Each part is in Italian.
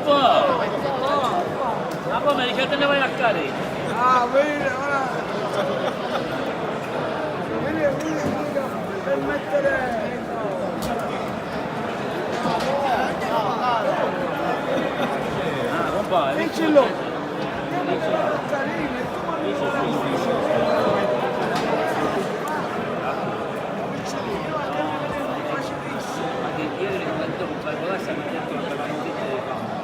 po'! Ma come dice te ne vai a cari? Ah, bene, ora. Vieni, per mettere. Ah, compare. Diccelo. Ieri riflettevo un calcolare mi ha detto per la vendita dei campi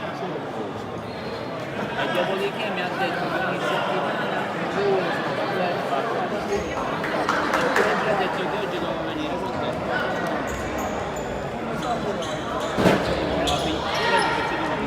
e dopodiché mi ha detto che ogni settimana lui e mi ha detto che oggi devo venire con te la figlia che ci devo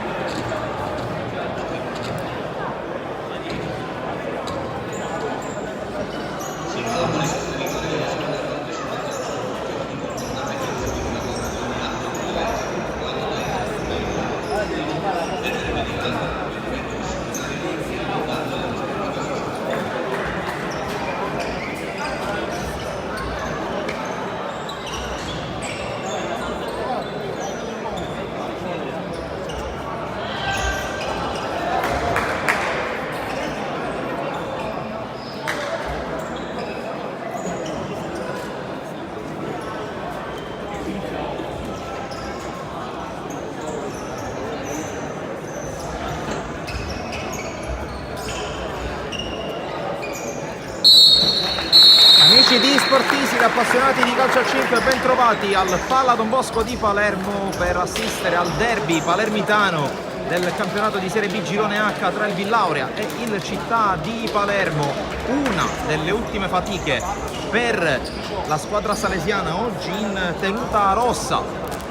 Amici di Sportisti, appassionati di calcio a 5, ben trovati al Pala Don Bosco di Palermo per assistere al derby palermitano del campionato di Serie B Girone H tra il Villauria e il Città di Palermo. Una delle ultime fatiche per la squadra salesiana, oggi in tenuta rossa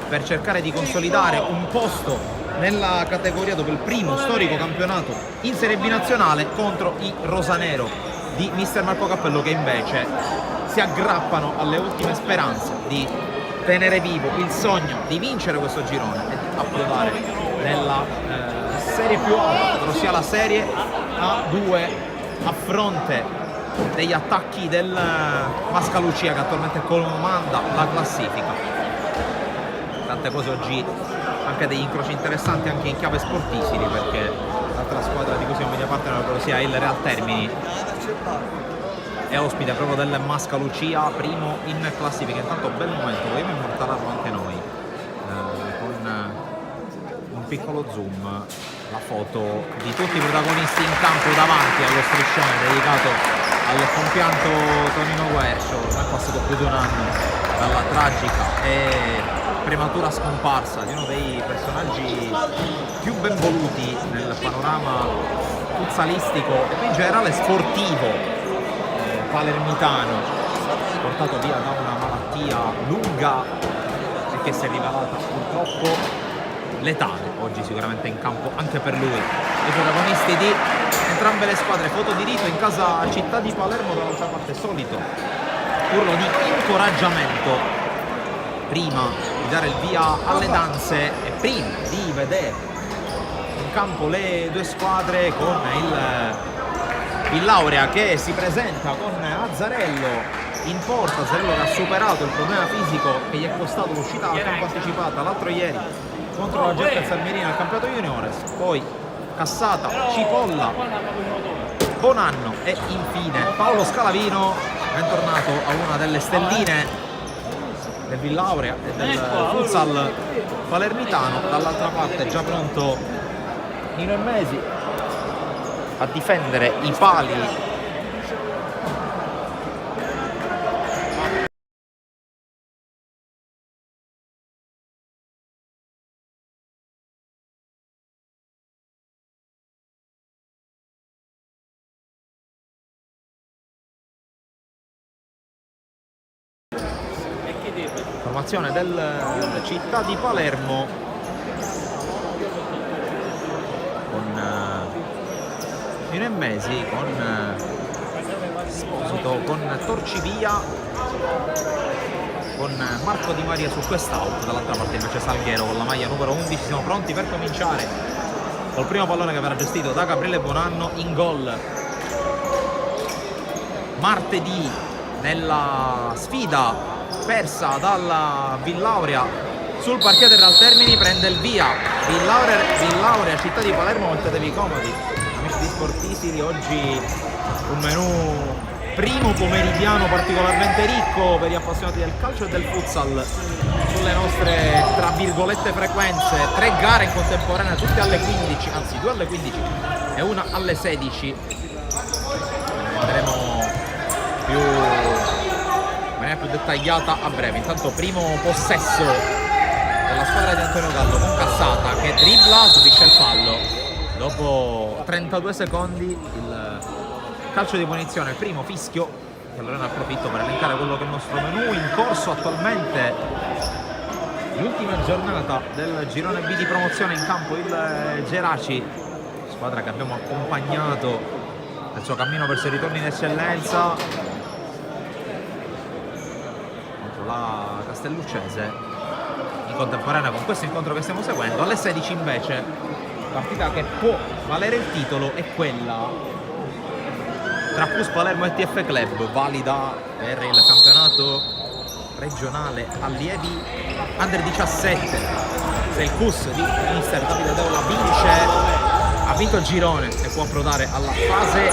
per cercare di consolidare un posto nella categoria dopo il primo storico campionato in Serie B nazionale contro i rosanero di mister Marco Cappello, che invece si aggrappano alle ultime speranze di tenere vivo il sogno di vincere questo girone e di approdare nella serie più alta, ossia la Serie A2, a fronte degli attacchi del Mascalucia, che attualmente comanda la classifica. Tante cose oggi, anche degli incroci interessanti anche in chiave sportivi, perché l'altra squadra di cui siamo media partner, ossia il Real Termini, è ospite proprio del Mascalucia, primo in classifica. Intanto bel momento, vogliamo immortalarlo anche noi con un piccolo zoom, la foto di tutti i protagonisti in campo davanti allo striscione dedicato al compianto Tonino Guercio. Ormai è passato più di un anno dalla tragica e prematura scomparsa di uno dei personaggi più ben voluti nel panorama futsalistico e in generale sportivo palermitano, portato via da una malattia lunga e che si è rivelata purtroppo letale. Oggi sicuramente in campo anche per lui i protagonisti di entrambe le squadre. Foto di rito in casa Città di Palermo, dall'altra parte solito urlo di incoraggiamento prima di dare il via alle danze e prima di vedere in campo le due squadre, con il Villauria che si presenta con Azzarello in porta. Azzarello che ha superato il problema fisico che gli è costato l'uscita al campo anticipata l'altro ieri contro la Jet Salmirina al campionato juniores, poi Cassata, Cipolla, Bonanno e infine Paolo Scalavino, bentornato a una delle stelline del Villauria e del futsal palermitano. Dall'altra parte già pronto Nino Emmesi a difendere i pali . Formazione del Città di Palermo con Nino Emmesi, con Esposito, con Torcivia, con Marco Di Maria su quest'out. Dall'altra parte invece Salghero con la maglia numero 11. Siamo pronti per cominciare col primo pallone che verrà gestito da Gabriele Bonanno. In gol martedì nella sfida persa dalla Villauria sul parquet del Real Termini, prende il via Villaurea, città di Palermo, mettetevi comodi amici di Sportisili. Oggi un menù primo pomeridiano particolarmente ricco per gli appassionati del calcio e del futsal sulle nostre, tra virgolette, frequenze. 3 gare in contemporanea, tutte alle 15, anzi 2 alle 15 e una alle 16. Vedremo più in maniera più dettagliata a breve. Intanto primo possesso della squadra di Antonio Gallo con Cassata che dribbla, subisce il fallo. Dopo 32 secondi il calcio di punizione, primo fischio, che allora ne approfitto per elencare quello che è il nostro menù. In corso attualmente l'ultima giornata del girone B di promozione, in campo il Geraci, squadra che abbiamo accompagnato nel suo cammino verso il ritorno in eccellenza contro la Castelluccese. In contemporanea con questo incontro che stiamo seguendo, alle 16 invece partita che può valere il titolo è quella tra PUS Palermo e TF Club, valida per il campionato regionale allievi under 17. Se il PUS di mister Davide Deola ha vinto il girone e può approdare alla fase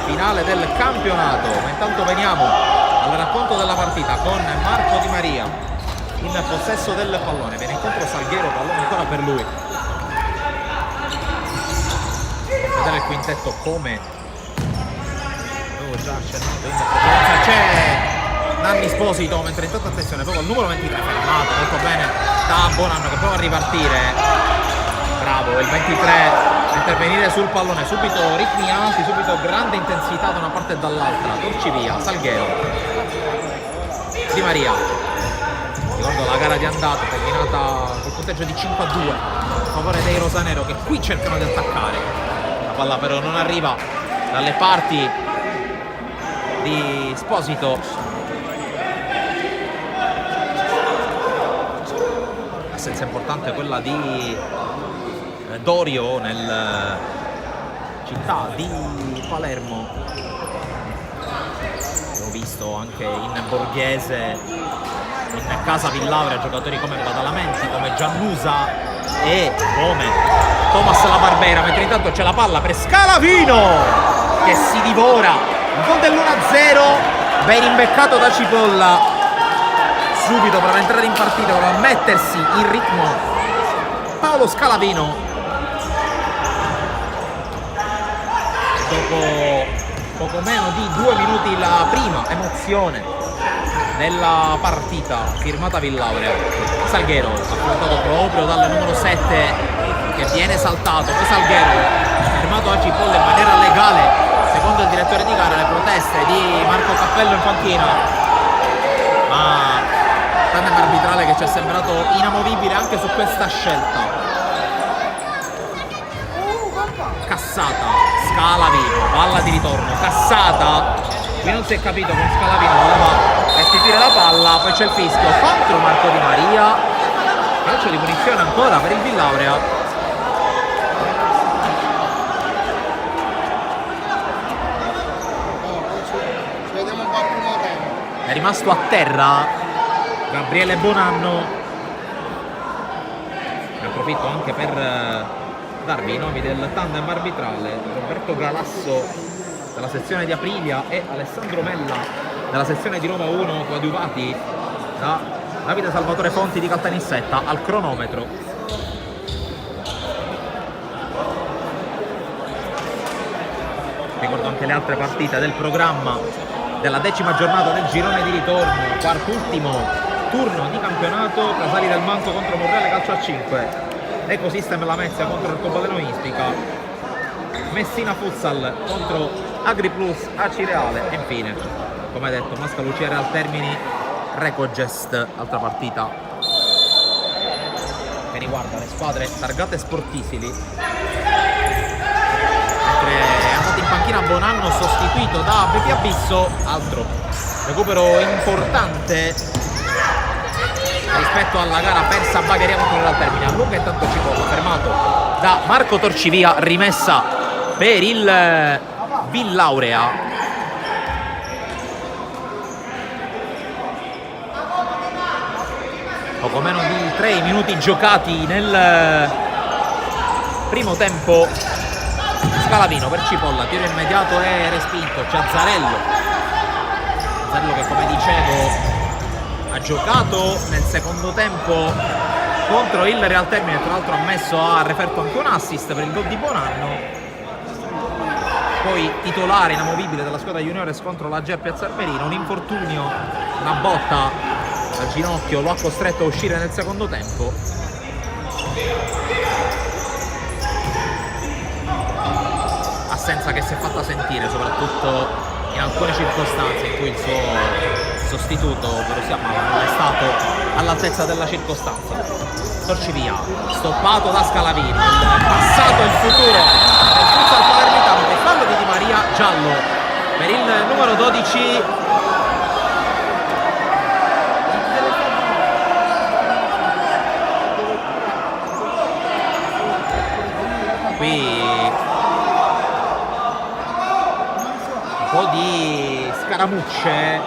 finale del campionato. Ma intanto veniamo al racconto della partita con Marco Di Maria in possesso del pallone, viene incontro Salghero, pallone ancora per lui. Vedere il quintetto come già accennato in precedenza, c'è Nanni Esposito, mentre intanto attenzione proprio al numero 23 fermato molto bene da Bonanno che prova a ripartire, bravo il 23 a intervenire sul pallone, subito ritmi alti, subito grande intensità da una parte e dall'altra. Torcivia, Salghero, Di Maria, ricordo la gara di andata terminata col punteggio di 5-2 a favore dei rosanero che qui cercano di attaccare, la palla però non arriva dalle parti di Esposito. Assenza importante quella di Dorio nel città di Palermo. Ho visto anche in Borghese, in casa Villaurea, giocatori come Badalamenti, come Giannusa e come Thomas La Barbera, mentre intanto c'è la palla per Scalavino che si divora il gol dell'1-0, ben imbeccato da Cipolla. Subito per entrare in partita, per mettersi in ritmo Paolo Scalavino. Dopo poco meno di 2 minuti la prima emozione della partita firmata Villaurea. Salghero affrontato proprio dal numero 7 che viene saltato, poi Salghero fermato a Cipolla in maniera legale. Secondo il direttore di gara le proteste di Marco Cappello in panchina, ma tandem arbitrale che ci è sembrato inamovibile anche su questa scelta. Cassata, Scalavino, palla di ritorno, Cassata, qui non si è capito con Scalavino voleva restituire la palla, poi c'è il fischio contro Marco Di Maria, calcio di punizione ancora per il Villaurea. È rimasto a terra Gabriele Bonanno. Ne approfitto anche per darvi i nomi del tandem arbitrale: Roberto Galasso della sezione di Aprilia e Alessandro Mella della sezione di Roma 1, coadiuvati da Davide Salvatore Fonti di Caltanissetta al cronometro. Ricordo anche le altre partite del programma della 10ª giornata del girone di ritorno, quart'ultimo turno di campionato, Casali del Manto contro Monreale calcio a 5, Ecosystem Lamezia contro il Cobaleno Ispica, Messina Futsal contro Agriplus Acireale e infine, come detto, Mascalucia Real Termini Recogest, altra partita che riguarda le squadre targate Sportisili. Mentre è andato in panchina Bonanno sostituito da Bepi Abisso, altro recupero importante rispetto alla gara persa a Bagheria contro il Real Termini. A lunga intanto Cipolla fermato da Marco Torcivia, rimessa per il Villaurea. Poco meno di 43 i minuti giocati nel primo tempo. Scalavino per Cipolla, tiro immediato e respinto. C'è Azzarello che, come dicevo, ha giocato nel secondo tempo contro il Real Termine, tra l'altro ha referto anche un assist per il gol di Bonanno. Poi titolare inamovibile della squadra juniores contro la Ger Piazza Armerino. Un infortunio, una botta al ginocchio lo ha costretto a uscire nel secondo tempo. Assenza che si è fatta sentire soprattutto in alcune circostanze in cui il suo sostituto, ovvero sia Mala, non è stato all'altezza della circostanza. Torcivia, stoppato da Scalavino, il passato e il futuro del futsal palermitano, con fallo di Di Maria, giallo per il numero 12. Qui un po' di scaramucce,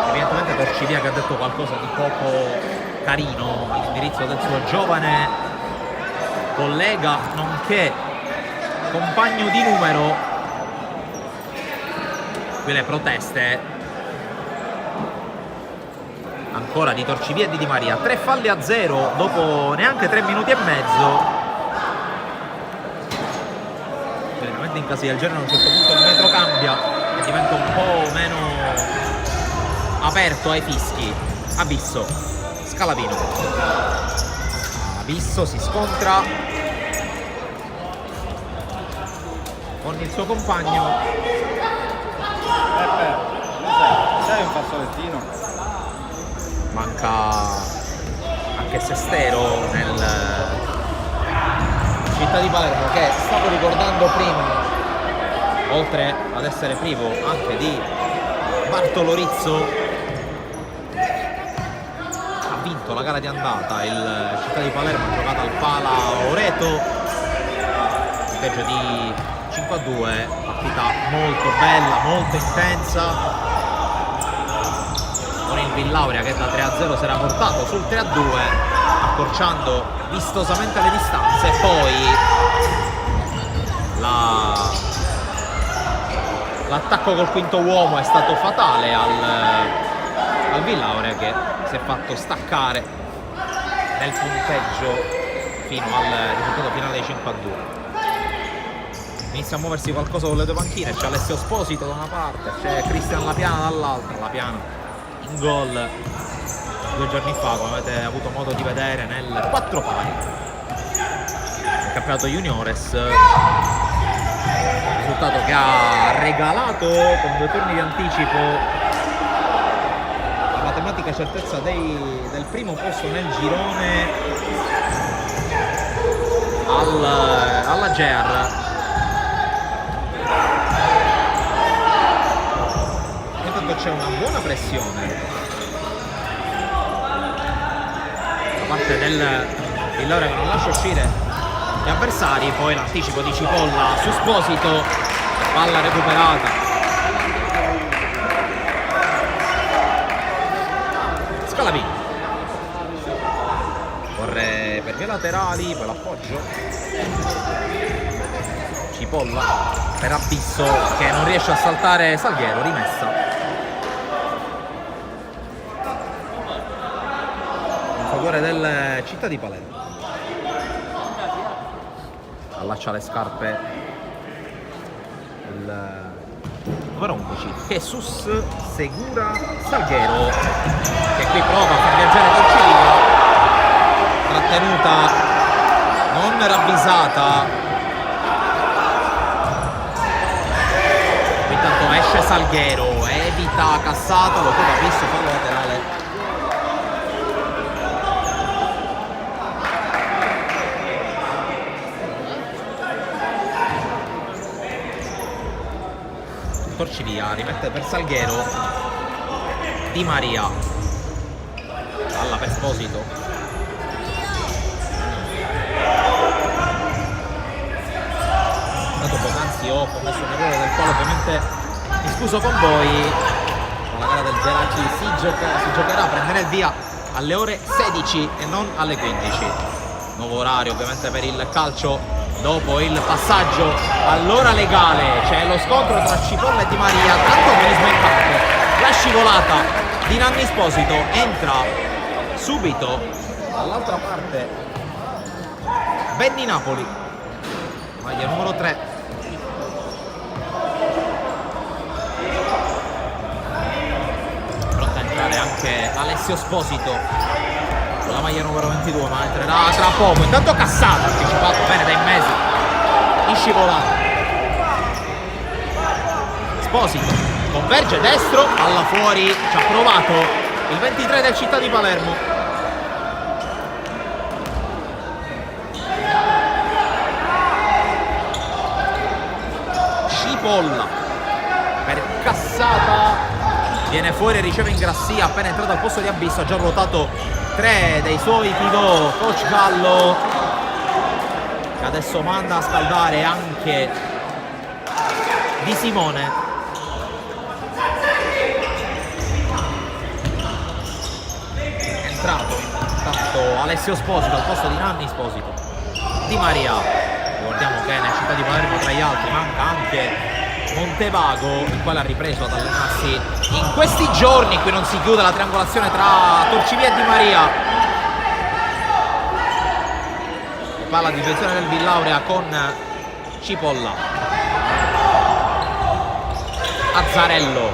evidentemente Torcivia che ha detto qualcosa di poco carino all'indirizzo del suo giovane collega nonché compagno di numero. Qui le proteste ancora di Torcivia e di Di Maria. 3 falli a 0 dopo neanche 3 minuti e mezzo. In casi del genere a un certo punto il metro cambia e diventa un po' meno aperto ai fischi. Abisso, Scalavino, Abisso si scontra con il suo compagno. Sei un fazzolettino. Manca anche Sestero nel Città di Palermo, che stavo ricordando prima, oltre ad essere privo anche di Bartolorizzo, ha vinto la gara di andata. Il Città di Palermo ha giocato al Pala Oreto, punteggio di 5-2, partita molto bella, molto intensa, con il Villauria che da 3-0 si era portato sul 3-2, accorciando vistosamente le distanze. Poi l'attacco col quinto uomo è stato fatale al Villauria, che si è fatto staccare nel punteggio fino al risultato finale di 5-2. Inizia a muoversi qualcosa con le due panchine, c'è Alessio Esposito da una parte, c'è Cristian Lapiana dall'altra. Lapiana in gol 2 giorni fa, come avete avuto modo di vedere, nel 4 pari il campionato juniores, risultato che ha regalato con 2 turni di anticipo la matematica certezza del primo posto nel girone alla GER. Intanto c'è una buona pressione parte del Villauria che non lascia uscire gli avversari. Poi l'anticipo di Cipolla su Esposito, palla recuperata. Scalavino corre per vie laterali, poi l'appoggio. Cipolla per Abisso che non riesce a saltare Salghiero, rimessa. Del Città di Palermo, allaccia le scarpe il numero 11 Jesus Segura Salghero, che qui prova a far viaggiare Torcivia, trattenuta non ravvisata. Intanto esce Salghero, evita Cassato, lo trova visto, fallo laterale. Torcivia rimette per Salghero, Di Maria, palla per Esposito, tanto poc'anzi ho commesso un errore del quale ovviamente mi scuso con voi. Con la gara del Geraci si giocherà a prendere il via alle ore 16 e non alle 15. Nuovo orario ovviamente per il calcio dopo il passaggio all'ora legale. C'è lo scontro tra Cipolla e Di Maria, tanto organismo in campo. La scivolata di Nanni Esposito, entra subito dall'altra parte Benny Napoli, maglia numero 3. Pronto a entrare anche Alessio Esposito con la maglia numero 22, ma entrerà tra poco. Intanto Cassata, anticipato bene dai mesi in scivolata. Esposito converge destro, palla fuori, ci ha provato il 23 del Città di Palermo. Cipolla per Cassata, viene fuori e riceve Ingrassia, appena entrato al posto di Abisso, ha già ruotato 3 dei suoi pivot. Coach Gallo che adesso manda a scaldare anche Di Simone. Entrato intanto Alessio Esposito al posto di Nanni Esposito. Di Maria, ricordiamo che nel Città di Palermo tra gli altri manca anche Montevago, il quale ha ripreso ad allenarsi in questi giorni. Qui non si chiude la triangolazione tra Torcivia e Di Maria. Palla di gestione del Villaurea con Cipolla. Azzarello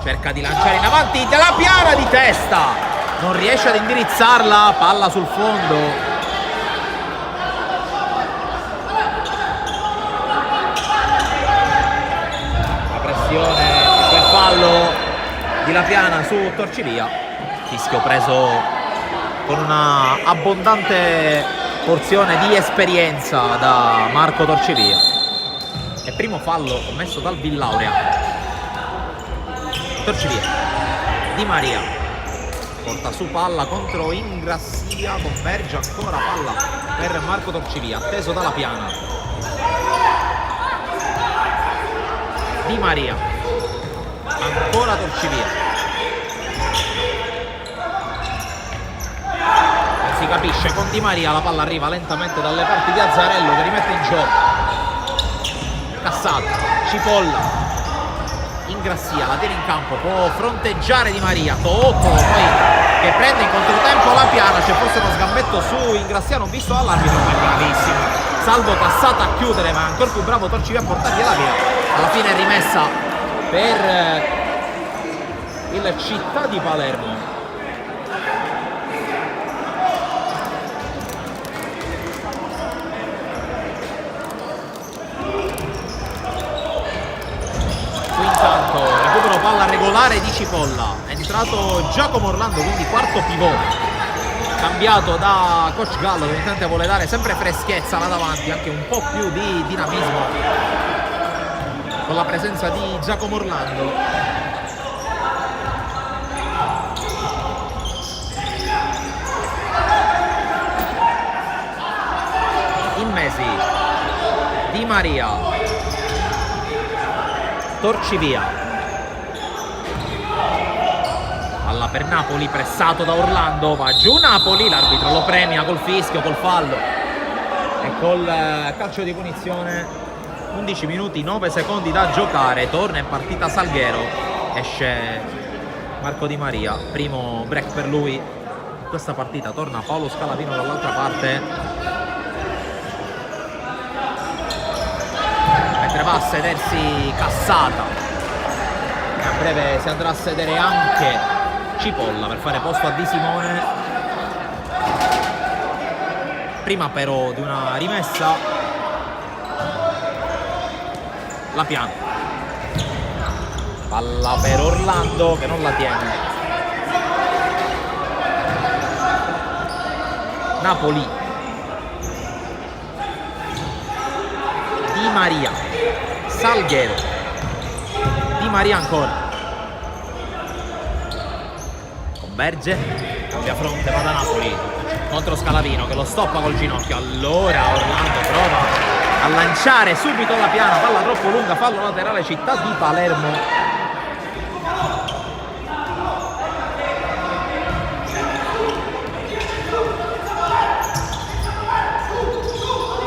cerca di lanciare in avanti, Della Piana di testa, non riesce ad indirizzarla, palla sul fondo. La pressione per fallo di La Piana su Torcivia. Fischio preso con una abbondante porzione di esperienza da Marco Torcivia. E primo fallo commesso dal Villaurea. Torcivia, Di Maria porta su palla contro Ingrassia, converge ancora palla per Marco Torcivia, atteso dalla Piana. Di Maria, ancora Torcivia, non si capisce con Di Maria, la palla arriva lentamente dalle parti di Azzarello che rimette in gioco. Cassata, Cipolla, Ingrassia la tiene in campo, può fronteggiare Di Maria, Tocco poi che prende in controtempo La Piana, c'è forse uno sgambetto su Ingrassia non visto dall'arbitro, ma è bravissimo salvo Cassata a chiudere, ma ancora più bravo Torcivia a portargli la via. Alla fine è rimessa per il Città di Palermo. Intanto recupero palla regolare di Cipolla, è entrato Giacomo Orlando, quindi quarto pivot, cambiato da Coach Gallo che intanto vuole dare sempre freschezza là davanti, anche un po' più di dinamismo con la presenza di Giacomo Orlando. In mesi Di Maria, Torcivia, palla per Napoli, pressato da Orlando, va giù Napoli, l'arbitro lo premia col fischio, col fallo e col calcio di punizione. 11 minuti 9 secondi da giocare, torna in partita Salguero, esce Marco Di Maria, primo break per lui in questa partita, torna Paolo Scalavino dall'altra parte, mentre va a sedersi Cassata e a breve si andrà a sedere anche Cipolla per fare posto a Di Simone. Prima però di una rimessa La Piana, palla per Orlando che non la tiene. Napoli, Di Maria, Salguero, Di Maria ancora, converge, cambia fronte, va da Napoli contro Scalavino che lo stoppa col ginocchio. Allora Orlando prova a lanciare subito La Piana, palla troppo lunga, fallo laterale Città di Palermo.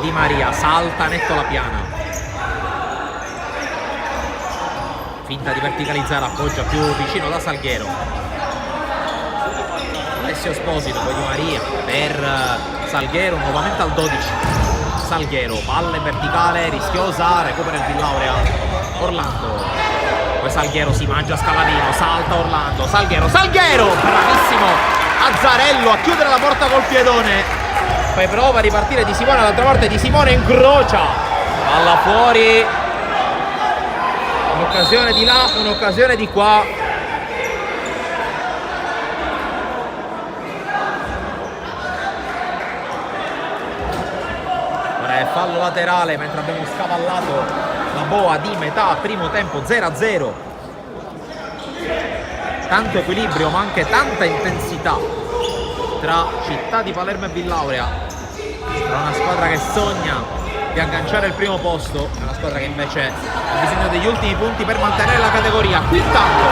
Di Maria, salta netto la piana, finta di verticalizzare, appoggia più vicino da Salguero. Alessio Esposito, poi Di Maria per Salguero, nuovamente al 12. Salguero, palla in verticale, rischiosa, recupera il Villaurea. Orlando, poi Salguero si mangia Scalavino, salta Orlando, Salguero, bravissimo Azzarello a chiudere la porta col piedone. Poi prova a ripartire Di Simone, dall'altra parte Di Simone incrocia, palla fuori, un'occasione di là, un'occasione di qua. Ora è fallo laterale mentre abbiamo scavallato la boa di metà primo tempo. 0-0, tanto equilibrio ma anche tanta intensità tra Città di Palermo e Villaurea, tra una squadra che sogna di agganciare il primo posto e una squadra che invece ha bisogno degli ultimi punti per mantenere la categoria. Qui intanto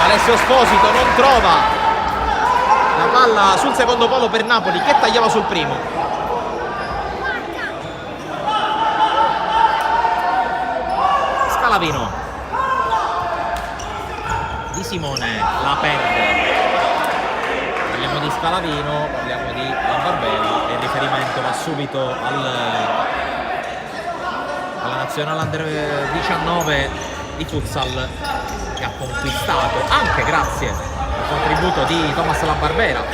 Alessio Esposito non trova la palla sul secondo palo per Napoli, che tagliava sul primo. Scalavino, Di Simone la perde. Parliamo di Scalavino, parliamo di Barbera e il riferimento va subito alla nazionale under 19 di futsal, che ha conquistato, anche grazie al contributo di Thomas La Barbera,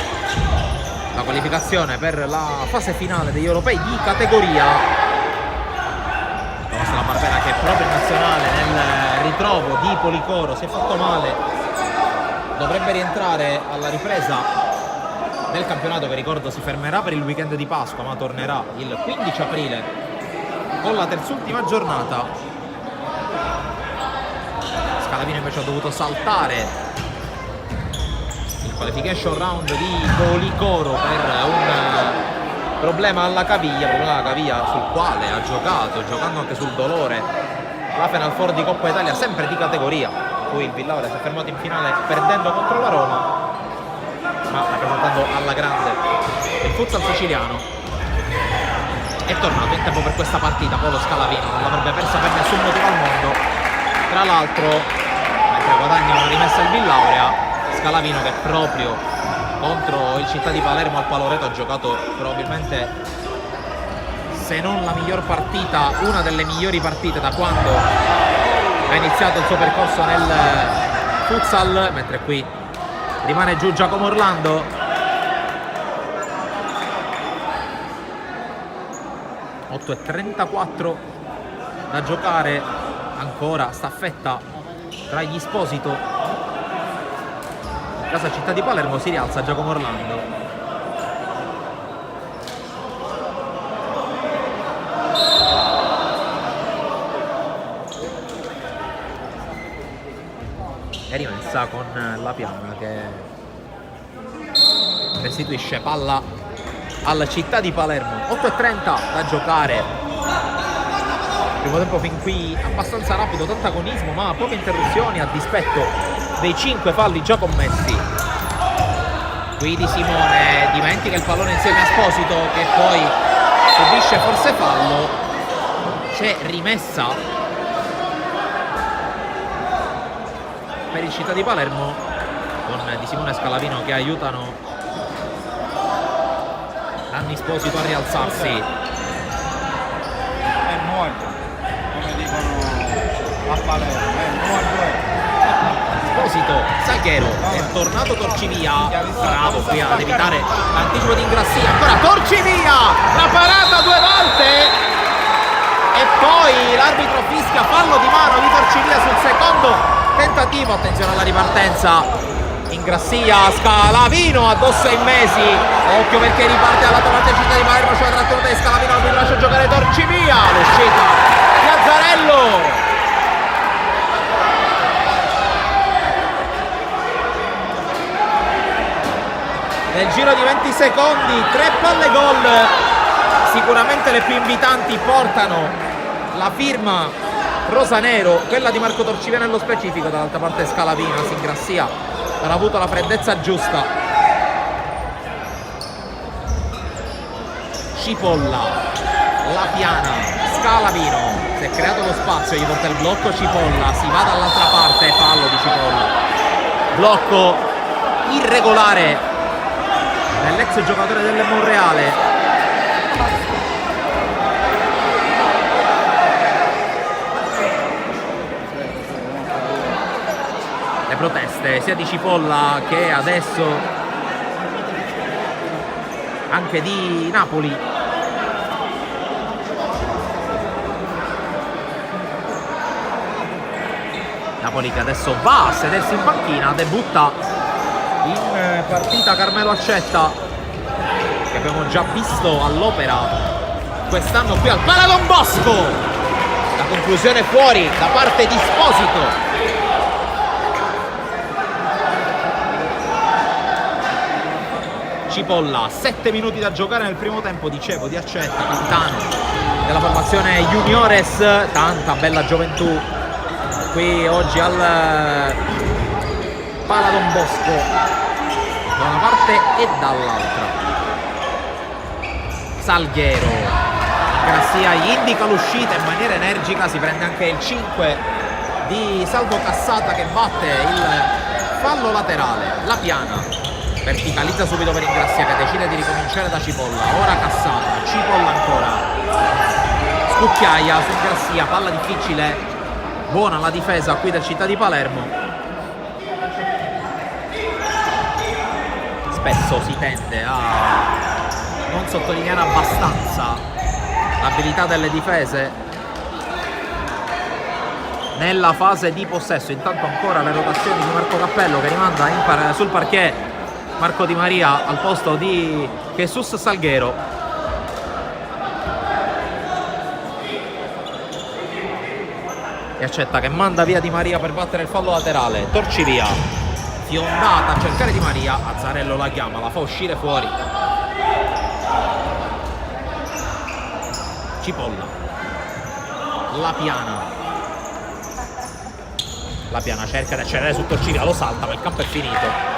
la qualificazione per la fase finale degli europei di categoria. Thomas La Barbera, che proprio in nazionale nel ritrovo di Policoro si è fatto male, dovrebbe rientrare alla ripresa del campionato, che ricordo si fermerà per il weekend di Pasqua ma tornerà il 15 aprile con la terzultima giornata. Scalavino invece ha dovuto saltare il qualification round di Policoro per un problema alla caviglia, sul quale ha giocato, giocando anche sul dolore, la Final Four di Coppa Italia, sempre di categoria, cui il Villaurea si è fermato in finale perdendo contro la Roma, ma rappresentando alla grande il futsal siciliano. È tornato in tempo per questa partita Polo Scalavino, non l'avrebbe persa per nessun motivo al mondo. Tra l'altro, mentre guadagna una rimessa il Villaurea, Scalavino, che proprio contro il Città di Palermo al Paloreto ha giocato probabilmente, se non la miglior partita, una delle migliori partite da quando ha iniziato il suo percorso nel futsal, mentre qui rimane giù Giacomo Orlando. 8:34 da giocare, ancora staffetta tra gli Esposito. In casa Città di Palermo si rialza Giacomo Orlando. E rimessa con la piana che restituisce palla alla Città di Palermo. 8:30 da giocare. Primo tempo fin qui abbastanza rapido, tanto agonismo ma poche interruzioni a dispetto dei 5 falli già commessi. Qui Di Simone dimentica il pallone insieme a Esposito, che poi subisce forse fallo. C'è rimessa per il Città di Palermo, con Di Simone e Scalavino che aiutano Nanni Esposito a rialzarsi. È morto, come dicono a Palermo, è morto. Esposito, Salguero, è tornato Torcivia, bravo qui ad evitare l'anticipo di Ingrassia, ancora Torcivia, la parata 2 volte e poi l'arbitro fischia fallo di mano di Torcivia sul secondo tentativo. Attenzione alla ripartenza, Ingrassia, Scalavino addosso ai mesi, occhio perché riparte alla parte Città di Palermo, c'è la trattenuta di Scalavino, non lascia giocare Torcivia, l'uscita di Azzarello. Nel giro di 20 secondi 3 palle gol, sicuramente le più invitanti, portano la firma rosanero, quella di Marco Torcivia nello specifico. Dall'altra parte Scalavino, Ingrassia non ha avuto la freddezza giusta. Cipolla, Piana, Scalavino, si è creato lo spazio, gli porta il blocco Cipolla, si va dall'altra parte, fallo di Cipolla. Blocco irregolare dell'ex giocatore del Monreale. Le proteste sia di Cipolla che adesso anche di Napoli. Napoli che adesso va a sedersi in panchina, debutta in partita Carmelo Accetta, che abbiamo già visto all'opera quest'anno qui al Pala Don Bosco. La conclusione fuori da parte di Esposito. Cipolla, 7 minuti da giocare nel primo tempo, dicevo, di Accetta, capitano della formazione Juniores, tanta bella gioventù qui oggi al Pala Don Bosco, da una parte e dall'altra. Salghero, Grassia gli indica l'uscita in maniera energica, si prende anche il 5 di Salvo Cassata che batte il fallo laterale. La Piana verticalizza subito per Ingrassia che decide di ricominciare da Cipolla, ora Cassata, Cipolla ancora, scucchiaia su Ingrassia, palla difficile, buona la difesa qui del Città di Palermo. Spesso si tende a non sottolineare abbastanza l'abilità delle difese nella fase di possesso. Intanto ancora le rotazioni di Marco Cappello che rimanda sul parquet Marco Di Maria al posto di Jesus Salghero. E Accetta che manda via Di Maria per battere il fallo laterale. Torcivia, fiondata a cercare Di Maria, Azzarello la chiama, la fa uscire fuori. Cipolla, La Piana cerca di accelerare su Torcivia, lo salta ma il campo è finito.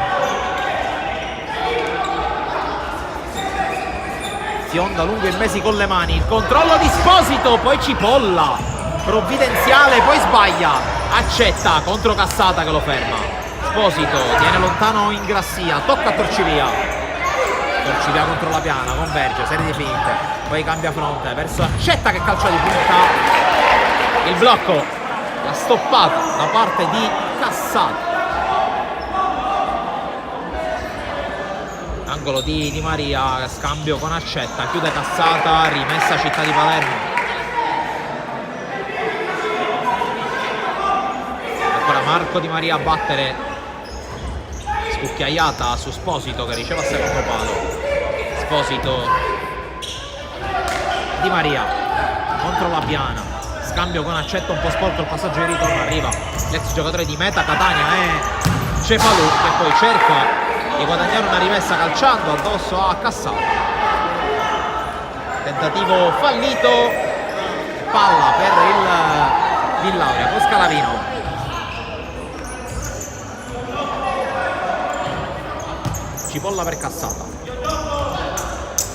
Fionda lungo il Mesi con le mani, il controllo di Esposito, poi Cipolla, provvidenziale, poi sbaglia. Accetta contro Cassata che lo ferma. Esposito tiene lontano Ingrassia, tocca a Torcivia. Torcivia contro La Piana, converge, serie di finte, poi cambia fronte verso Accetta che calcia di punta. Il blocco, la stoppata da parte di Cassata. Angolo di Maria, scambio con Accetta, chiude Cassata, rimessa Città di Palermo. Ancora Marco Di Maria a battere, scucchiaiata su Esposito che riceve a secondo palo. Esposito, Di Maria contro La Piana, scambio con Accetta un po' sporco, il passaggio di ritorno, arriva l'ex giocatore di Meta Catania e Cefalù che poi cerca di guadagnare una rimessa calciando addosso a Cassata. Tentativo fallito, palla per il Villauria con Scalavino. Cipolla per Cassata,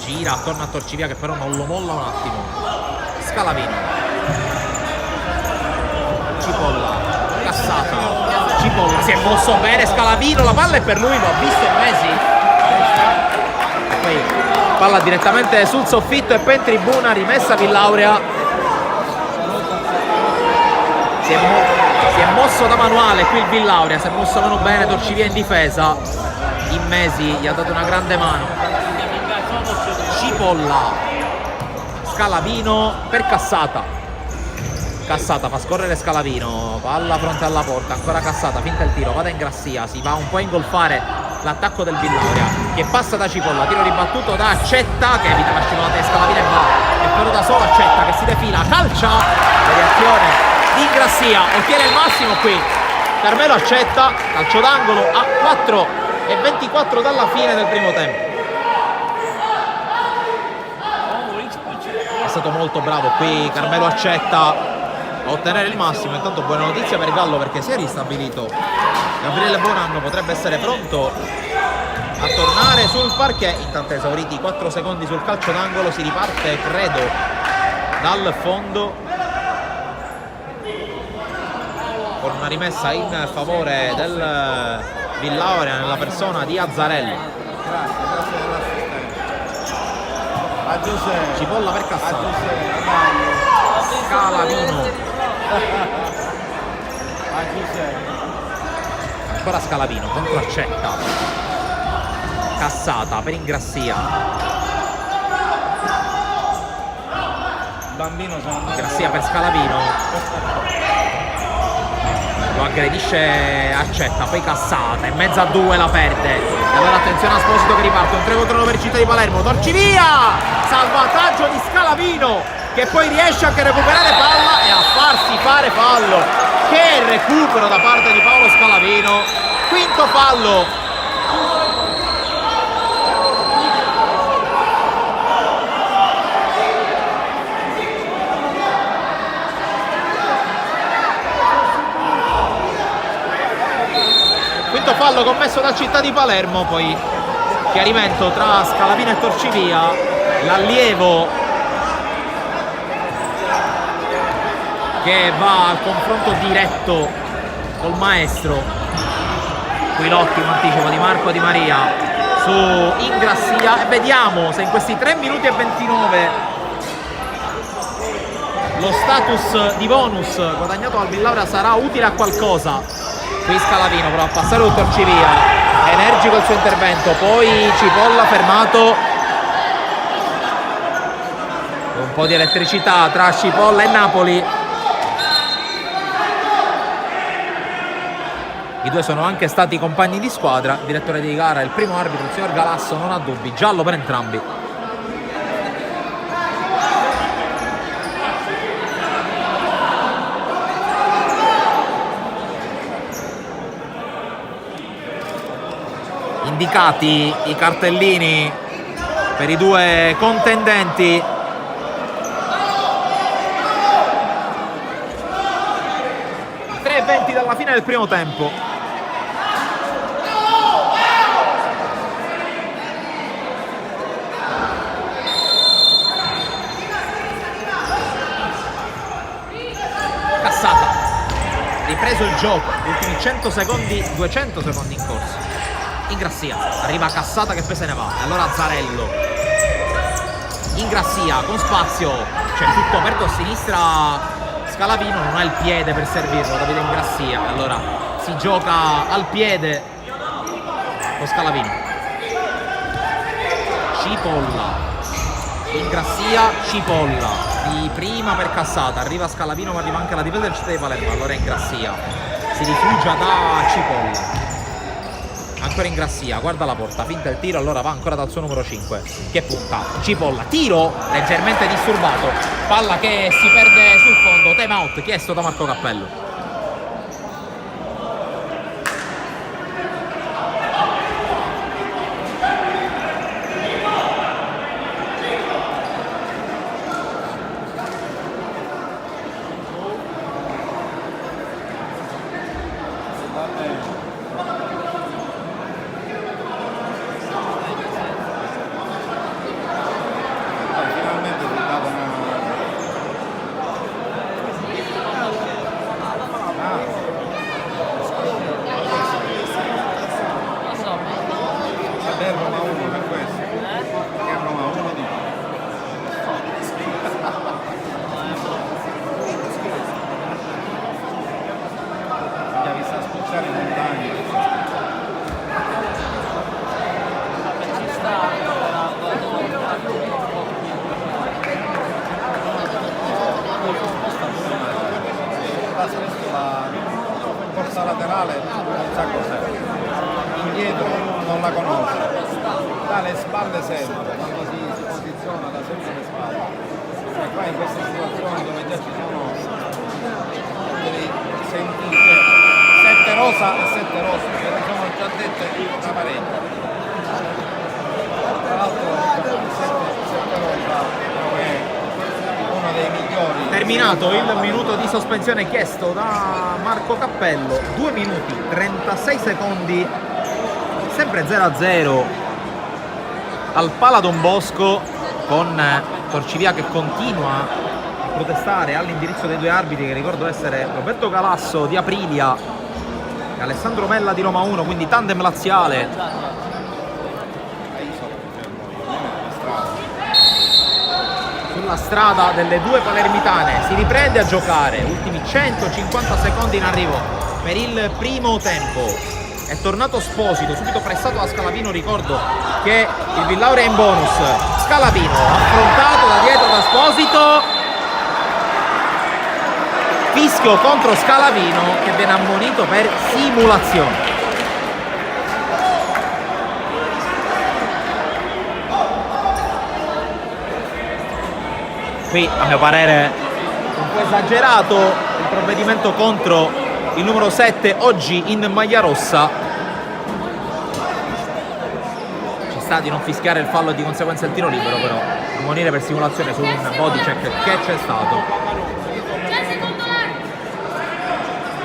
gira attorno a Torcivia che però non lo molla un attimo. Scalavino, Cipolla, Cassata, Cipolla si è mosso bene Scalavino, la palla è per lui, lo ha visto Mesi e poi palla direttamente sul soffitto e poi in tribuna, rimessa Villauria. Si è mosso da manuale qui il Villauria, si è mosso meno bene Torcivia in difesa, in Mesi gli ha dato una grande mano. Cipolla, Scalavino per Cassata. Cassata fa scorrere Scalavino, palla fronte alla porta, ancora Cassata, finta il tiro, va da Ingrassia, si va un po' a ingolfare l'attacco del Villauria che passa da Cipolla, tiro ribattuto da Accetta che evita la scivolata di Scalavino e va, e però da solo Accetta che si defila, calcia, la reazione di Ingrassia, ottiene il massimo qui Carmelo Accetta, calcio d'angolo a 4:24 dalla fine del primo tempo. È stato molto bravo qui Carmelo Accetta a ottenere il massimo. Intanto buona notizia per Gallo perché si è ristabilito. Gabriele Buonanno potrebbe essere pronto a tornare sul parquet. Intanto esauriti 4 secondi sul calcio d'angolo, si riparte credo dal fondo con una rimessa in favore del Villauria nella persona di Azzarelli. Grazie dell'assistenza. A Giuseppe. Cipolla per A Cassata. Giuseppe, dai. Scalavino. A Giuseppe. Ancora Scalavino, contro Accetta. Cassata per Ingrassia. Bambino sono Ingrassia per Scalavino. Lo aggredisce Accetta, poi Cassata, in mezzo a due la perde. E allora attenzione a Esposito che riparte, un 3 contro 1 per Città di Palermo. Torcivia! Salvataggio di Scalavino, che poi riesce anche a recuperare palla e a farsi fare fallo. Che recupero da parte di Paolo Scalavino. Quinto fallo. Quinto fallo commesso dal Città di Palermo. Poi chiarimento tra Scalavino e Torcivia. L'allievo che va al confronto diretto col maestro. Qui l'ottimo anticipo di Marco Di Maria su Ingrassia, e vediamo se in questi 3 minuti e 29 lo status di bonus guadagnato dal Villauria sarà utile a qualcosa. Qui Scalavino prova a passare con Torcivia, energico il suo intervento, poi Cipolla fermato. Un po' di elettricità tra Cipolla e Napoli. I due sono anche stati compagni di squadra. Direttore di gara, il primo arbitro, il signor Galasso, non ha dubbi, giallo per entrambi. Indicati i cartellini per i due contendenti. Tre 20 dalla fine del primo tempo. Cassata, ripreso il gioco, gli ultimi 100 secondi, 200 secondi in corso. Ingrassia, arriva Cassata che poi se ne va, e allora Zarello. Ingrassia con spazio, c'è tutto aperto a sinistra. Scalavino non ha il piede per servirlo, Davide Ingrassia, e allora si gioca al piede con Scalavino. Cipolla, Ingrassia, Cipolla di prima per Cassata, arriva Scalavino ma arriva anche la difesa del Città di Palermo. Allora Ingrassia si rifugia da Cipolla, ancora Ingrassia, guarda la porta, finta il tiro, allora va ancora dal suo numero 5 che punta. Cipolla, tiro leggermente disturbato, palla che si perde sul fondo, time out chiesto da Marco Cappello. Corsa laterale non sa cos'è, indietro non la conosce, dalle spalle sempre, quando si posiziona da sempre le spalle, e qua in queste situazioni dove già ci sono devi sentire 7 rosa e 7 rosse, che ne sono già dette una parecchia, tra l'altro 7 rosa è uno dei migliori. Terminato il minuto di sospensione chiesto da Marco Cappello, 2 minuti 36 secondi, sempre 0-0 al Pala Don Bosco, con Torcivia che continua protestare all'indirizzo dei due arbitri, che ricordo essere Roberto Galasso di Aprilia e Alessandro Mella di Roma 1, quindi tandem laziale. Sulla strada delle due palermitane si riprende a giocare, ultimi 150 secondi in arrivo per il primo tempo. È tornato Sposito, subito pressato da Scalavino. Ricordo che il Villauria è in bonus. Scalavino affrontato da dietro da Sposito. Fischio contro Scalavino, che viene ammonito per simulazione. Qui a mio parere un po' esagerato il provvedimento contro il numero 7 oggi in maglia rossa. Ci sta di non fischiare il fallo e di conseguenza il tiro libero, però ammonire per simulazione su un body check che c'è stato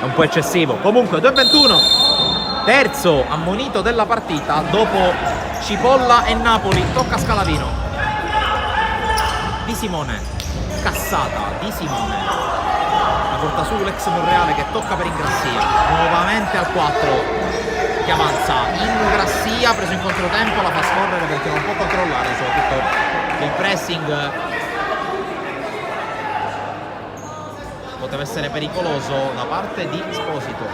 è un po' eccessivo. Comunque 2-21, terzo ammonito della partita dopo Cipolla e Napoli. Tocca a Scalavino. Di Simone, cassata di Simone, porta su l'ex Monreale che tocca per Ingrassia, nuovamente al 4 che avanza. Ingrassia preso in controtempo, la fa scorrere perché non può controllare, soprattutto il pressing poteva essere pericoloso da parte di Sposito.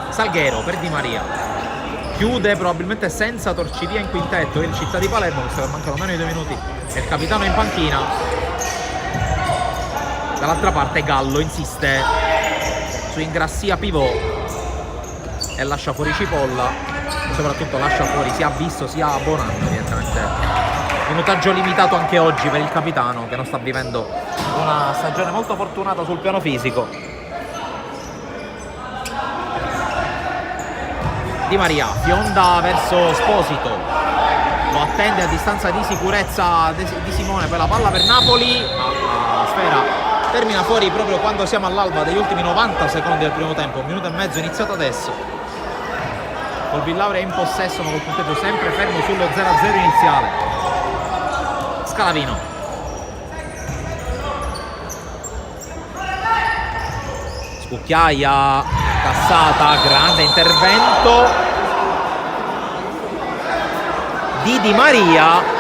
Salguero per Di Maria, chiude probabilmente senza torcivia in quintetto il Città di Palermo, visto che mancano meno di 2 minuti e il capitano è in panchina. Dall'altra parte Gallo insiste su Ingrassia pivot e lascia fuori Cipolla, soprattutto lascia fuori sia Abisso sia Bonanno. Evidentemente minutaggio limitato anche oggi per il capitano, che non sta vivendo una stagione molto fortunata sul piano fisico. Di Maria fionda verso Sposito, lo attende a distanza di sicurezza di Simone, poi la palla per Napoli, ma la sfera termina fuori proprio quando siamo all'alba degli ultimi 90 secondi del primo tempo. 1 minuto e mezzo iniziato adesso, col Villauria in possesso ma col punteggio sempre fermo sullo 0-0 iniziale. Scalavino, scucchiaia, cassata, grande intervento di Di Maria.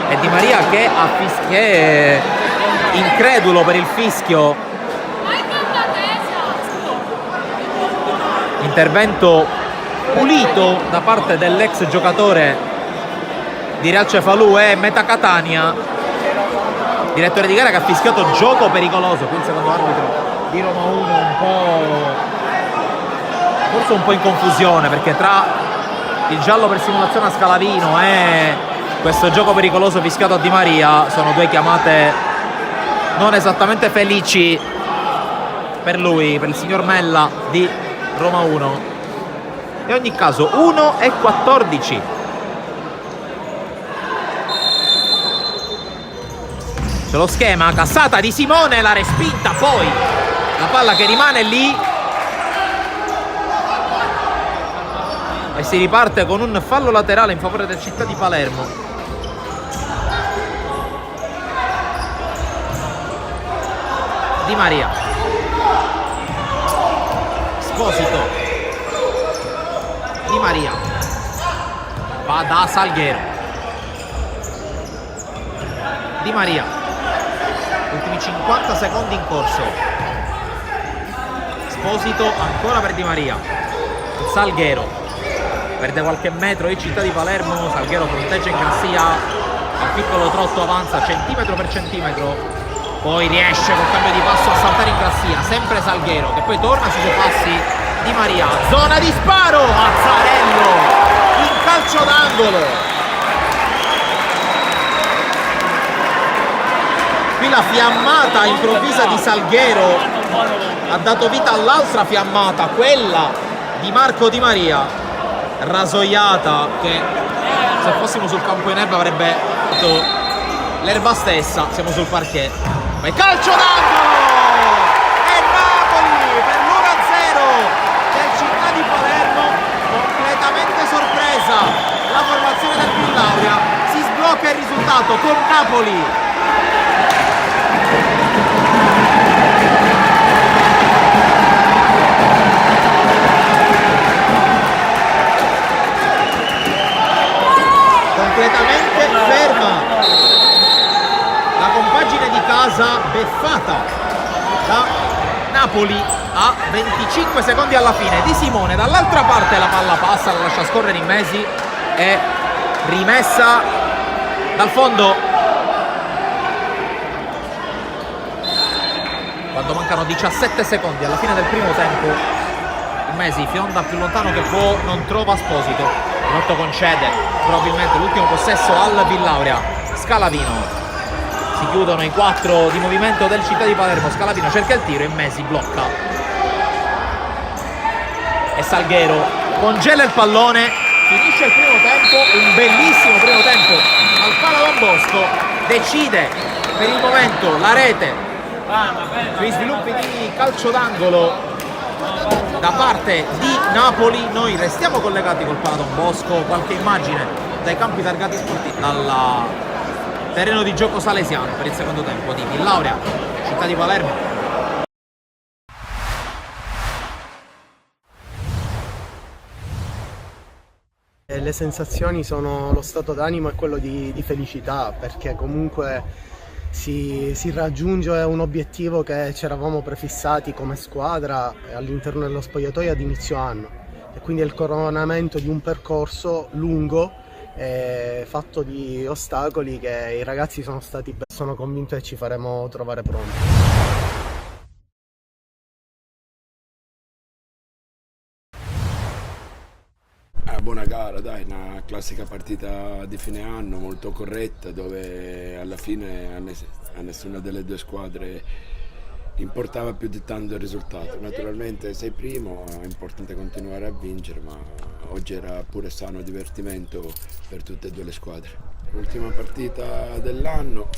E Di Maria che è incredulo per il fischio. Intervento pulito da parte dell'ex giocatore di Real Cefalù e Meta Catania, direttore di gara, che ha fischiato gioco pericoloso. Qui il secondo arbitro di Roma 1 forse un po' in confusione, perché tra il giallo per simulazione a Scalavino e questo gioco pericoloso fischiato a Di Maria sono due chiamate non esattamente felici per lui, per il signor Mella di Roma 1. In ogni caso 1-14. C'è lo schema, cassata di Simone, la respinta, poi la palla che rimane lì e si riparte con un fallo laterale in favore del Città di Palermo. Di Maria, Sposito, Di Maria va da Salguero, Di Maria, ultimi 50 secondi in corso. Sposito ancora per Di Maria, Salguero perde qualche metro il Città di Palermo. Salguero fronteggia Ingrassia, al piccolo trotto avanza centimetro per centimetro, poi riesce col cambio di passo a saltare Ingrassia, sempre Salguero che poi torna sui suoi passi. Di Maria, zona di sparo, Mazzarello in calcio d'angolo. Qui la fiammata improvvisa di Salguero ha dato vita all'altra fiammata, quella di Marco Di Maria, rasoiata, che se fossimo sul campo in erba avrebbe fatto l'erba stessa. Siamo sul parquet, ma è calcio d'angolo con Napoli. Completamente ferma la compagine di casa, beffata da Napoli a 25 secondi alla fine. Di Simone dall'altra parte, la palla passa, la lascia scorrere in Mesi e rimessa dal fondo quando mancano 17 secondi alla fine del primo tempo. Il Mesi fionda più lontano che può, non trova Esposito. Pinotto concede probabilmente l'ultimo possesso al Villauria. Scalavino, si chiudono i 4 di movimento del Città di Palermo. Scalavino cerca il tiro e Mesi blocca. E Salguero congela il pallone. Finisce il primo tempo, un bellissimo primo tempo al Pala Don Bosco. Decide per il momento la rete sui sviluppi di calcio d'angolo da parte di Napoli. Noi restiamo collegati col Pala Don Bosco. Qualche immagine dai campi targati sportivi, dal terreno di gioco salesiano per il secondo tempo di Villauria, Città di Palermo. Le sensazioni sono lo stato d'animo e quello di felicità, perché comunque si raggiunge un obiettivo che ci eravamo prefissati come squadra all'interno dello spogliatoio ad inizio anno, e quindi è il coronamento di un percorso lungo fatto di ostacoli che i ragazzi sono convinto che ci faremo trovare pronti. Buona gara, dai, una classica partita di fine anno molto corretta, dove alla fine a nessuna delle due squadre importava più di tanto il risultato. Naturalmente sei primo, è importante continuare a vincere, ma oggi era pure sano divertimento per tutte e due le squadre. L'ultima partita dell'anno,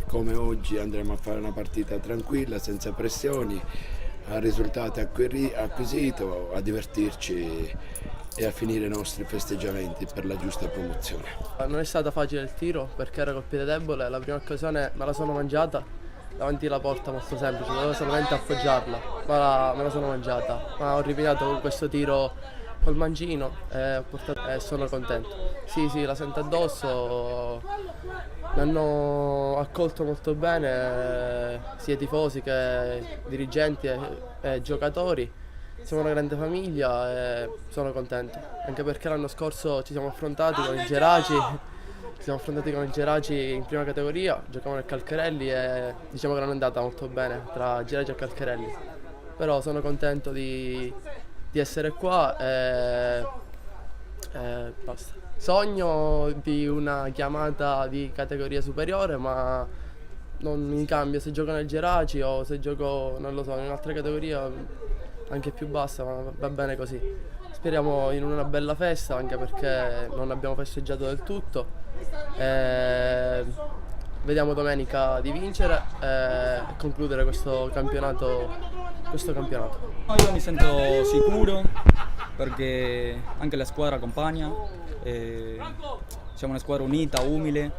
come oggi andremo a fare una partita tranquilla, senza pressioni, a risultato acquisito, a divertirci e a finire i nostri festeggiamenti per la giusta promozione. Non è stata facile il tiro perché ero col piede debole, la prima occasione me la sono mangiata davanti alla porta, molto semplice, dovevo solamente appoggiarla, ma me la sono mangiata. Ma ho ripinato con questo tiro col mancino e sono contento. Sì, la sento addosso, mi hanno accolto molto bene sia i tifosi che dirigenti e giocatori. Siamo una grande famiglia e sono contento, anche perché l'anno scorso ci siamo affrontati con il Geraci in prima categoria, giocavamo nel Calcherelli e diciamo che non è andata molto bene tra Geraci e Calcherelli, però sono contento di essere qua e basta. Sogno di una chiamata di categoria superiore, ma non mi cambia se gioco nel Geraci o se gioco, non lo so, in un'altra categoria anche più bassa, ma va bene così. Speriamo in una bella festa, anche perché non abbiamo festeggiato del tutto. Vediamo domenica di vincere e concludere questo campionato. Io mi sento sicuro perché anche la squadra accompagna, siamo una squadra unita, umile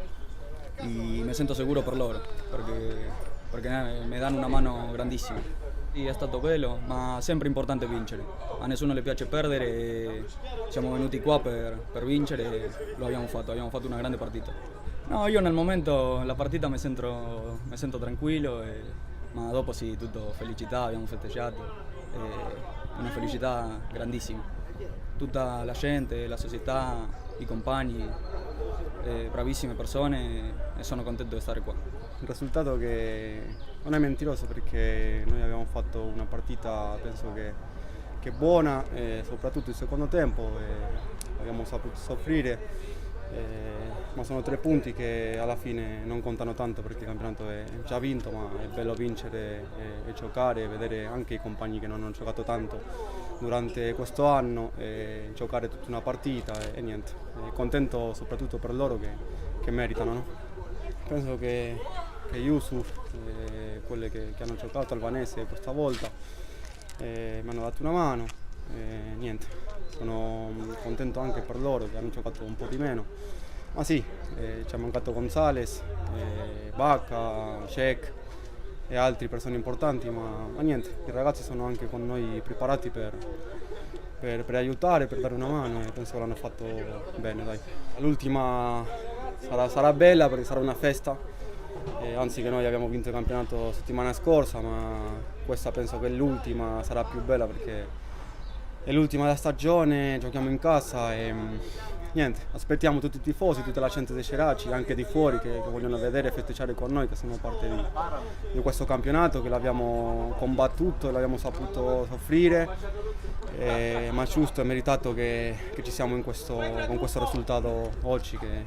e mi sento sicuro per loro perché mi danno una mano grandissima. Sì, è stato bello, ma sempre importante vincere. A nessuno le piace perdere e siamo venuti qua per vincere e lo abbiamo fatto una grande partita. No, io nel momento la partita mi sento tranquillo, ma dopo sì, tutto felicità, abbiamo festeggiato, una felicità grandissima. Tutta la gente, la società, i compagni, bravissime persone e sono contento di stare qua. Un risultato che non è mentiroso perché noi abbiamo fatto una partita penso che buona, soprattutto il secondo tempo, abbiamo saputo soffrire, ma sono 3 punti che alla fine non contano tanto perché il campionato è già vinto, ma è bello vincere e giocare e vedere anche i compagni che non hanno giocato tanto durante questo anno, giocare tutta una partita e niente. Contento soprattutto per loro che meritano, no? Penso che Yusuf, quelle che hanno giocato, Albanese questa volta, mi hanno dato una mano, niente, sono contento anche per loro che hanno giocato un po' di meno, Ma sì, ci ha mancato Gonzalez, Bacca, Cech e altre persone importanti, ma niente, i ragazzi sono anche con noi preparati per aiutare, per dare una mano e penso che l'hanno fatto bene. Dai. L'ultima sarà bella perché sarà una festa, anzi che noi abbiamo vinto il campionato settimana scorsa, ma questa penso che l'ultima sarà più bella perché è l'ultima della stagione, giochiamo in casa e niente, aspettiamo tutti i tifosi, tutta la gente dei Ceraci, anche di fuori che vogliono vedere e festeggiare con noi, che sono parte di questo campionato, che l'abbiamo combattuto, l'abbiamo saputo soffrire, ma giusto e meritato che ci siamo con questo risultato oggi che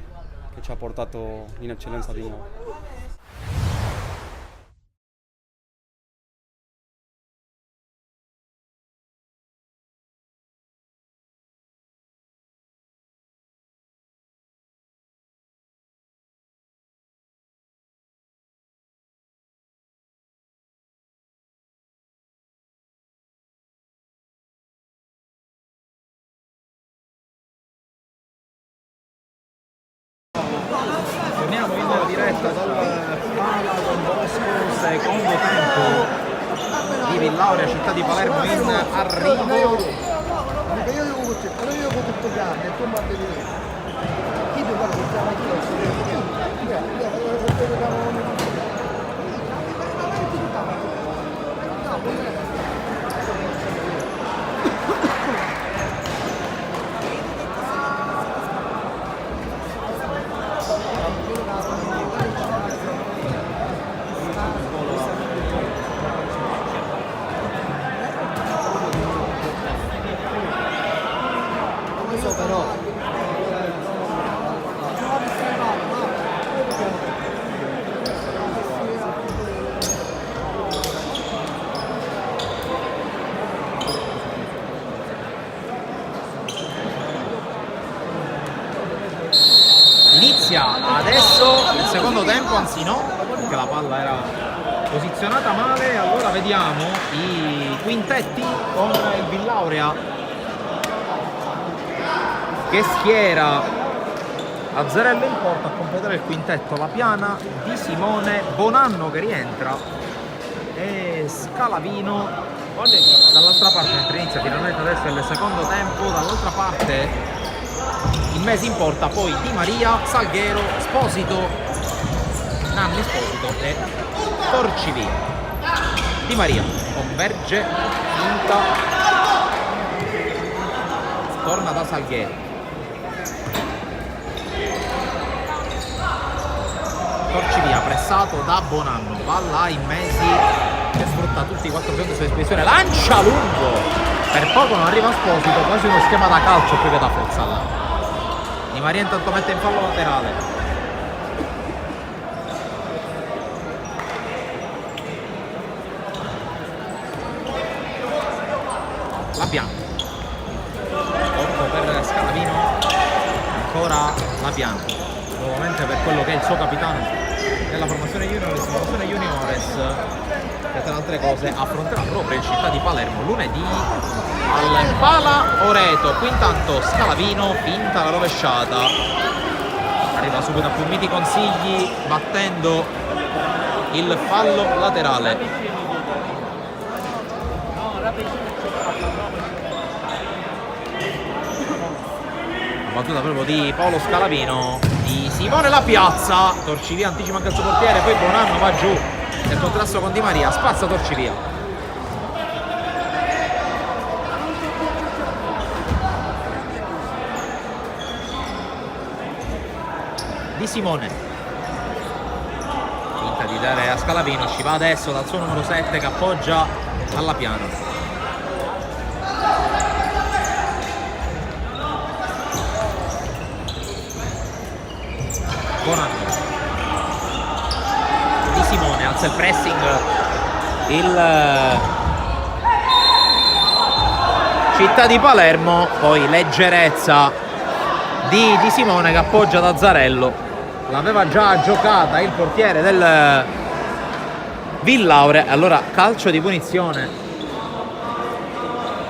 ci ha portato in eccellenza di nuovo. Torniamo in diretta dal Pala Don Bosco, secondo tempo di Villauria, città di Palermo in arrivo. Inizia adesso il secondo tempo, anzi no, perché la palla era posizionata male. Allora vediamo i quintetti con il Villauria che schiera Azzarello in porta a completare il quintetto, La Piana, Di Simone, Bonanno che rientra e Scalavino dall'altra parte, mentre inizia finalmente adesso il secondo tempo. Dall'altra parte il Mesi in porta, poi Di Maria, Salghero, Esposito, Nanni Esposito e Torcivia. Di Maria converge, finta, torna da Salghero. Torcivia pressato da Bonanno, va là in Mesi che sfrutta tutti i 4 secondi a sua disposizione, lancia lungo, per poco non arriva Esposito, quasi uno schema da calcio più che da futsal. Di Maria intanto mette in fallo laterale. La Piana. Corto per Scalavino. Ancora La Piana. Nuovamente per quello che è il suo capitano nella formazione juniores, che tra le altre cose affronterà proprio in città di Palermo lunedì al Pala Oreto. Qui intanto Scalavino finta la rovesciata, arriva subito a Pumiti Consigli battendo il fallo laterale. La battuta proprio di Paolo Scalavino, di Simone La Piazza, Torcivia anticipa anche il suo portiere, poi Bonanno va giù nel contrasto con Di Maria, spazza Torcivia. Di Simone finta di dare a Scalavino, ci va adesso dal suo numero 7 che appoggia alla Piana. Bonanno. Di Simone alza il pressing, il città di Palermo, poi leggerezza di Simone che appoggia da Azzarello. L'aveva già giocata il portiere del Villauria. Allora calcio di punizione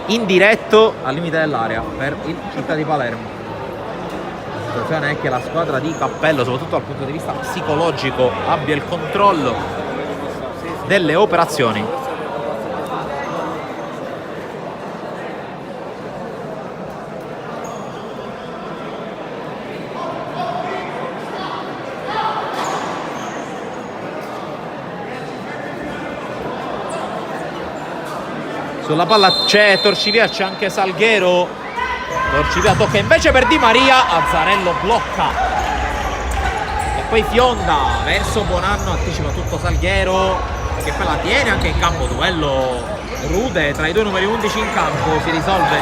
indiretto al limite dell'area per il città di Palermo. sensazione è che la squadra di Cappello, soprattutto dal punto di vista psicologico, abbia il controllo delle operazioni. Sulla palla c'è Torcivia, c'è anche Salghero. Torcivia tocca invece per Di Maria, Azzarello blocca e poi fionda verso Bonanno, anticipa tutto Salghero che poi la tiene anche in campo. Duello rude tra i due numeri 11 in campo, si risolve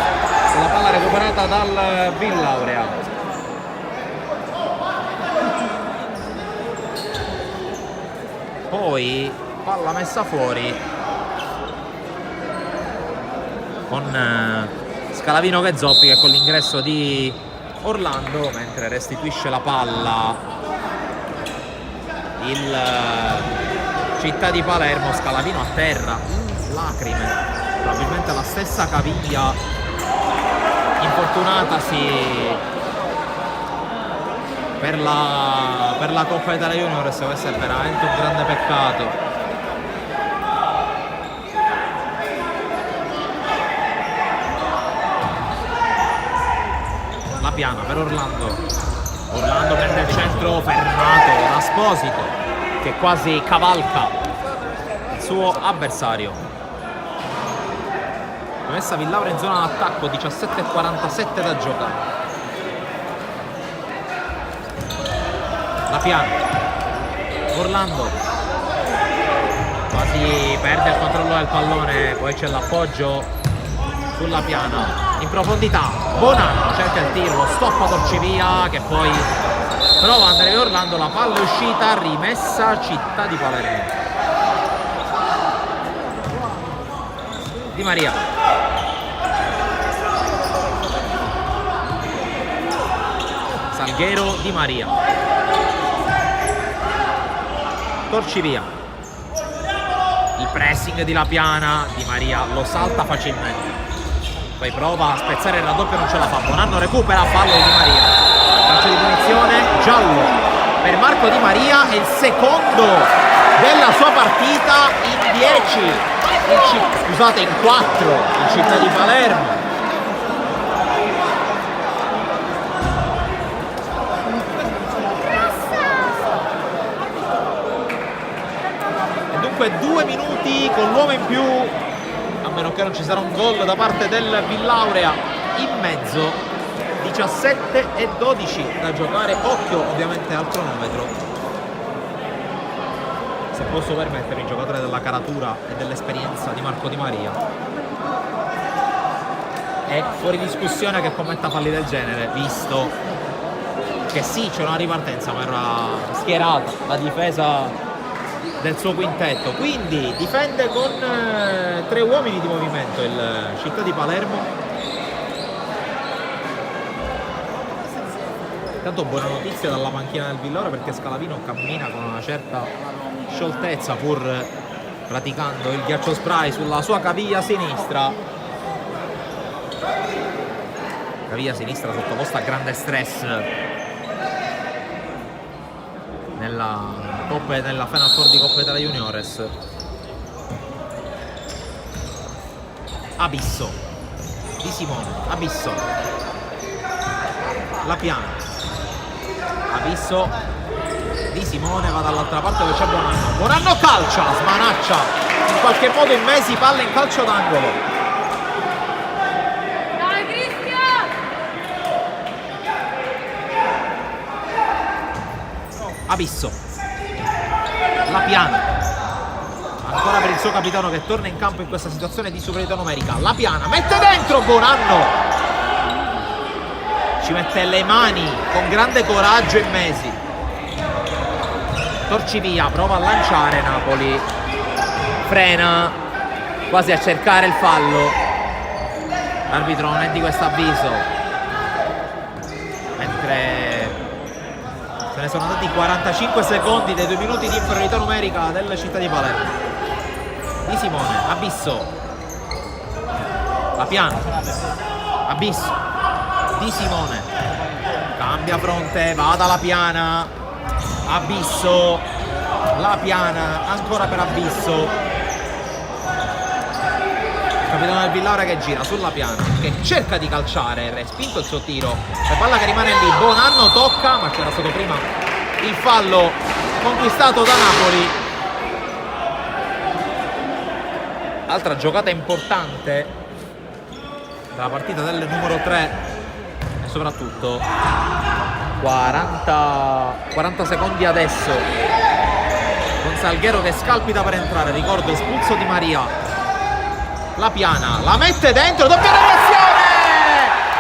con la palla recuperata dal Villaurea. Poi palla messa fuori con Scalavino che zoppica con l'ingresso di Orlando, mentre restituisce la palla il Città di Palermo. Scalavino a terra, lacrime, probabilmente la stessa caviglia infortunatasi per la Coppa Italia Juniors. Questo è veramente un grande peccato. Piana per Orlando prende il centro, fermato da Esposito che quasi cavalca il suo avversario. Messa Villaurea in zona d'attacco, 17:47 da giocare. La Piana, Orlando quasi perde il controllo del pallone, poi c'è l'appoggio sulla Piana in profondità. Bonanno cerca il tiro, lo stoppa Torcivia che poi prova ad andare via Orlando, la palla è uscita, rimessa Città di Palermo. Di Maria, Salghero, Di Maria, Torcivia, il pressing di La Piana, Di Maria lo salta facilmente, poi prova a spezzare il raddoppio, non ce la fa. Bonanno recupera, fallo di Di Maria, calcio di punizione, giallo per Marco Di Maria, è il secondo della sua partita in 10, in 4 in Città di Palermo. E dunque 2 minuti con l'uomo in più, a meno che non ci sarà un gol da parte del Villaurea in mezzo. 17:12 da giocare, occhio ovviamente al cronometro, se posso permettermi, il giocatore della caratura e dell'esperienza di Marco Di Maria è fuori discussione che commetta falli del genere, visto che sì, c'è una ripartenza, ma era schierata la difesa del suo quintetto, quindi difende con 3 uomini di movimento il Città di Palermo. Intanto buona notizia dalla panchina del Villaurea, perché Scalavino cammina con una certa scioltezza, pur praticando il ghiaccio spray sulla sua caviglia sinistra. Caviglia sinistra sottoposta a grande stress nella Final Four di Coppa Italia Juniores. Abisso di Simone, Abisso, La Piana, Abisso di Simone, va dall'altra parte dove c'è Bonanno. Bonanno calcia, smanaccia in qualche modo in mesi, palla in calcio d'angolo. Dai Cristian! Abisso, La Piana, ancora per il suo capitano che torna in campo in questa situazione di superiorità numerica. La Piana mette dentro, Bonanno ci mette le mani con grande coraggio in mesi. Torcivia prova a lanciare, Napoli frena quasi a cercare il fallo, l'arbitro non è di questo avviso, mentre se ne sono andati 45 secondi dei 2 minuti di inferiorità numerica del Città di Palermo. Di Simone, Abisso, La Piana, Abisso, Di Simone, cambia fronte, va dalla Piana, Abisso, la Piana, ancora per Abisso, il capitano del Villauria che gira sulla Piana, che cerca di calciare, respinto il suo tiro, la palla che rimane lì, Bonanno tocca, ma c'era stato prima il fallo conquistato da Napoli. Altra giocata importante della partita del numero 3 e soprattutto 40 secondi adesso con Salguero che scalpita per entrare, ricordo espulso Di Maria. La Piana la mette dentro, doppia reazione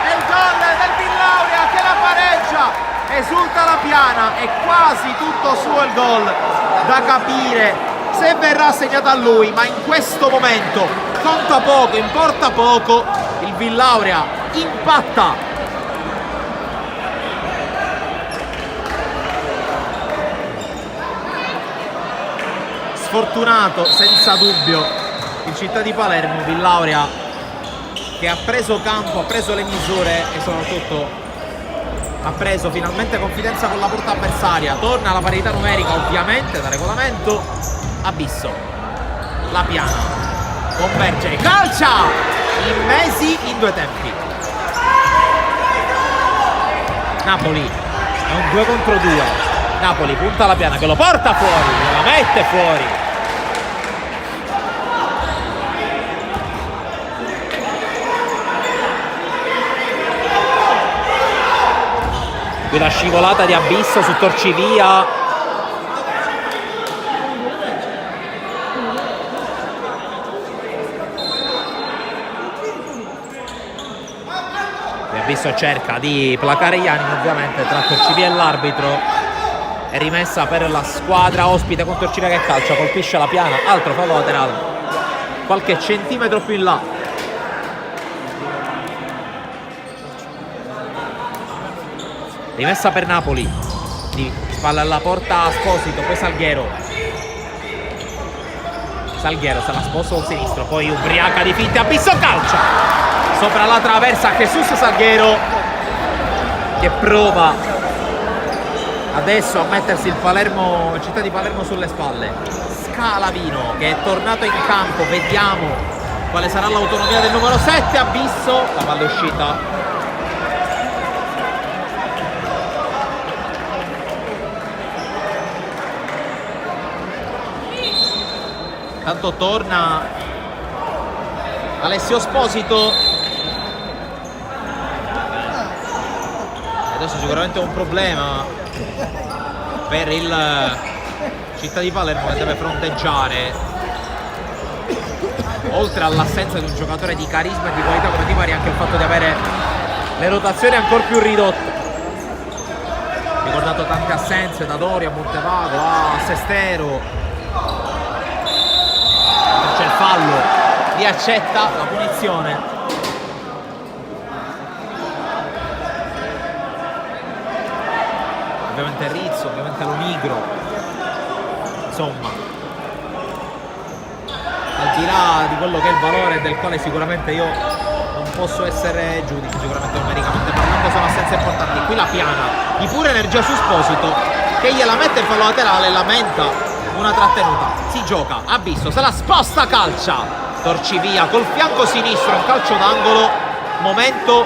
e il gol del Villauria che la pareggia, esulta la Piana, è quasi tutto suo il gol, da capire se verrà assegnato a lui, ma in questo momento conta poco, importa poco, il Villauria impatta. Sfortunato senza dubbio il Città di Palermo, Villauria che ha preso campo, ha preso le misure e soprattutto ha preso finalmente confidenza con la porta avversaria, torna alla parità numerica ovviamente da regolamento. Abisso, la Piana converge, calcia in mesi in due tempi. Napoli è un 2 contro 2, Napoli punta la Piana che lo porta fuori, la mette fuori. Qui la scivolata di Abisso su Torcivia. Abisso cerca di placare gli animi ovviamente tra Torcivia e l'arbitro. È rimessa per la squadra ospite con Torcivia che calcia, colpisce la Piana, altro fallo laterale qualche centimetro più in là. Rimessa per Napoli, di spalla alla porta Esposito, poi Salguero se la sposta sul sinistro, poi ubriaca di finte, Abisso calcia sopra la traversa, Jesus Salguero che prova adesso a mettersi il Città di Palermo sulle spalle. Scalavino che è tornato in campo, vediamo quale sarà l'autonomia del numero 7, Abisso, la palla è uscita. Tanto torna Alessio Esposito. Adesso sicuramente è un problema per il Città di Palermo che deve fronteggiare, oltre all'assenza di un giocatore di carisma e di qualità come Di Maria, anche il fatto di avere le rotazioni ancora più ridotte. Ricordato tante assenze da Doria a Montevago a Sestero. C'è il fallo di Accetta, la punizione. Ovviamente Rizzo, ovviamente Lonigro, insomma, al di là di quello che è il valore del quale sicuramente io non posso essere giudice, sicuramente numericamente parlando sono assenze importanti. Qui la Piana di pura energia su Esposito che gliela mette in fallo laterale, lamenta una trattenuta, si gioca, Abisso, se la sposta, calcia, Torcivia col fianco sinistro, un calcio d'angolo, momento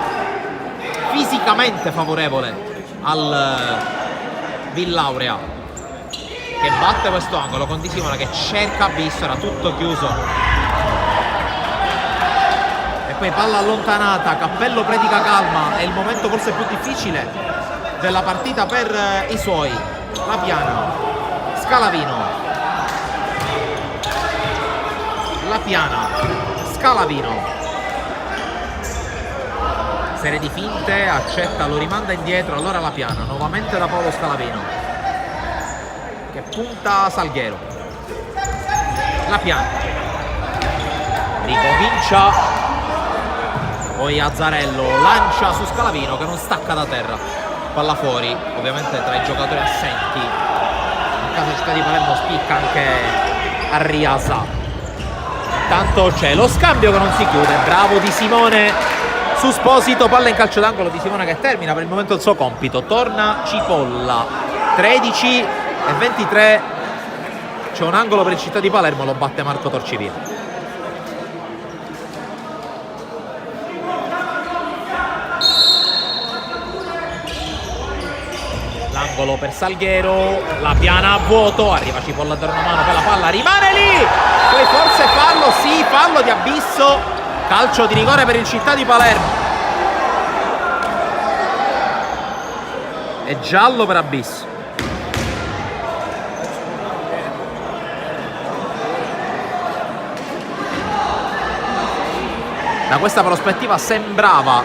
fisicamente favorevole al Villauria che batte questo angolo con Di Simona che cerca Abisso, era tutto chiuso e poi palla allontanata, Cappello predica calma, è il momento forse più difficile della partita per i suoi. La Piana, Scalavino, la Piana, Scalavino, serie di finte, Accetta, lo rimanda indietro, allora la Piana, nuovamente da Paolo Scalavino che punta Salguero, la Piana ricomincia, poi Azzarello lancia su Scalavino che non stacca da terra, palla fuori, ovviamente tra i giocatori assenti, in caso Città di Palermo spicca anche Arriasa. Intanto c'è lo scambio che non si chiude, bravo Di Simone su Sposito, palla in calcio d'angolo di Simone che termina per il momento il suo compito. Torna Cipolla, 13 e 23, c'è un angolo per il Città di Palermo, lo batte Marco Torcivia. L'angolo per Salguero, la piana a vuoto, arriva Cipolla a dare una mano per la palla, rimane lì, poi forse fallo, sì, fallo di Abisso, calcio di rigore per il Città di Palermo. È giallo per Abisso. Da questa prospettiva sembrava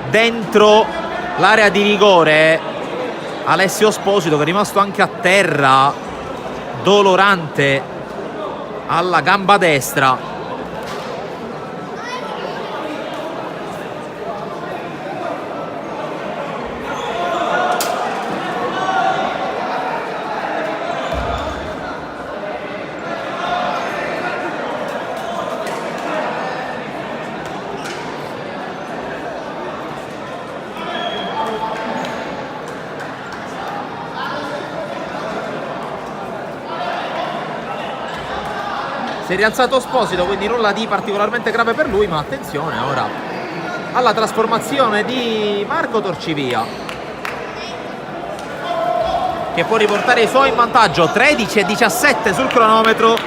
dentro l'area di rigore Alessio Sposito, che è rimasto anche a terra, dolorante alla gamba destra. Si è rialzato Sposito, quindi nulla di particolarmente grave per lui, ma attenzione ora alla trasformazione di Marco Torcivia, che può riportare i suoi in vantaggio. 13 e 17 sul cronometro.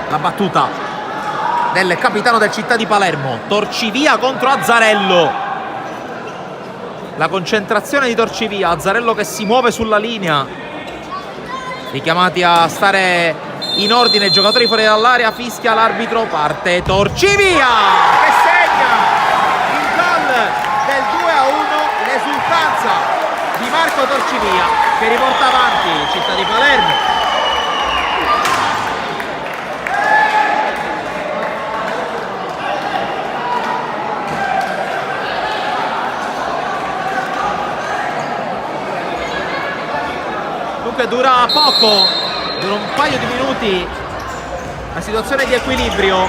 La battuta del capitano del Città di Palermo, Torcivia contro Azzarello. La concentrazione di Torcivia, Azzarello che si muove sulla linea, richiamati a stare in ordine i giocatori fuori dall'area, fischia l'arbitro, parte Torcivia che segna il gol del 2-1, l'esultanza di Marco Torcivia che riporta avanti il Città di Palermo. Dunque dura poco, dura un paio di minuti la situazione di equilibrio,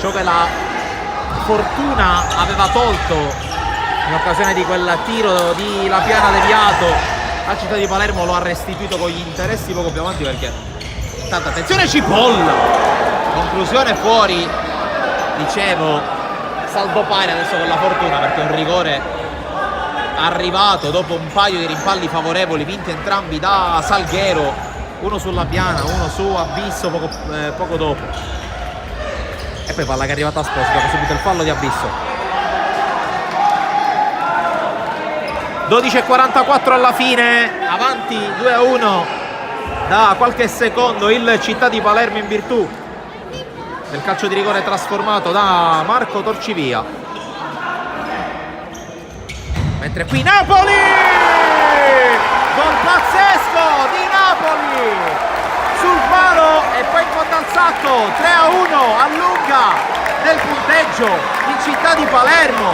ciò che la fortuna aveva tolto in occasione di quel tiro di La Piana deviato. La Città di Palermo lo ha restituito con gli interessi poco più avanti, perché tanta attenzione, Cipolla, conclusione fuori, dicevo, saldo pari adesso con la fortuna, perché un rigore arrivato dopo un paio di rimpalli favorevoli vinti entrambi da Salguero, uno sulla Piana, uno su Abisso poco dopo, e poi palla che è arrivata a Sposito, che ha subito il fallo di Abisso. 12:44 alla fine, avanti 2-1 da qualche secondo il Città di Palermo in virtù del calcio di rigore trasformato da Marco Torcivia. Mentre qui Napoli! Gol pazzesco di Napoli! Sul palo e poi in fondo al sacco, 3-1, allunga del punteggio in Città di Palermo.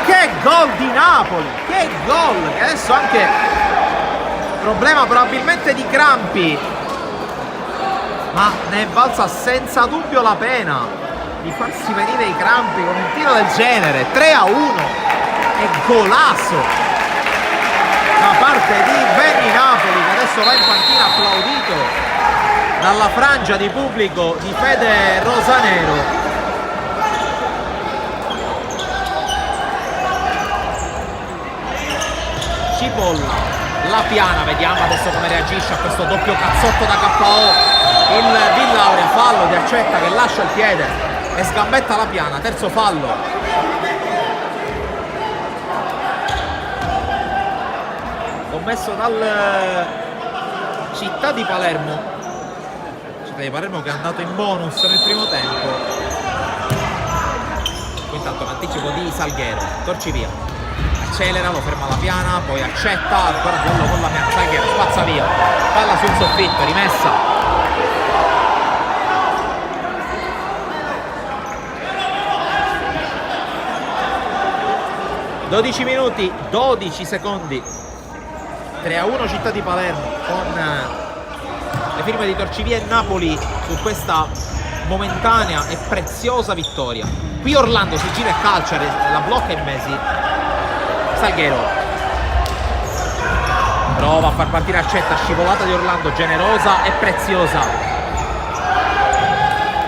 Che gol di Napoli! Che gol! Che adesso anche problema probabilmente di crampi, ma ne è valsa senza dubbio la pena di farsi venire i crampi con un tiro del genere. 3-1 e golasso da parte di Benny Napoli, che adesso va in panchina applaudito dalla frangia di pubblico di Fede Rosanero. Cipolla, La Piana, vediamo adesso come reagisce a questo doppio cazzotto da KO. Il Villauria, fallo di Accetta che lascia il piede e sgambetta La Piana, terzo fallo. Commesso dal Città di Palermo. Città di Palermo che è andato in bonus nel primo tempo. Intanto l'anticipo di Salguero, Torcivia accelera, lo ferma La Piana, poi Accetta, ancora giallo con La Piana, Salguero spazza via, palla sul soffitto, rimessa. (12 minuti 12 secondi 3-1 Città di Palermo, con le firme di Torcivia e Napoli su questa momentanea e preziosa vittoria. Qui Orlando si gira e calcia, la blocca in mesi. Salghero prova a far partire Accetta, scivolata di Orlando generosa e preziosa.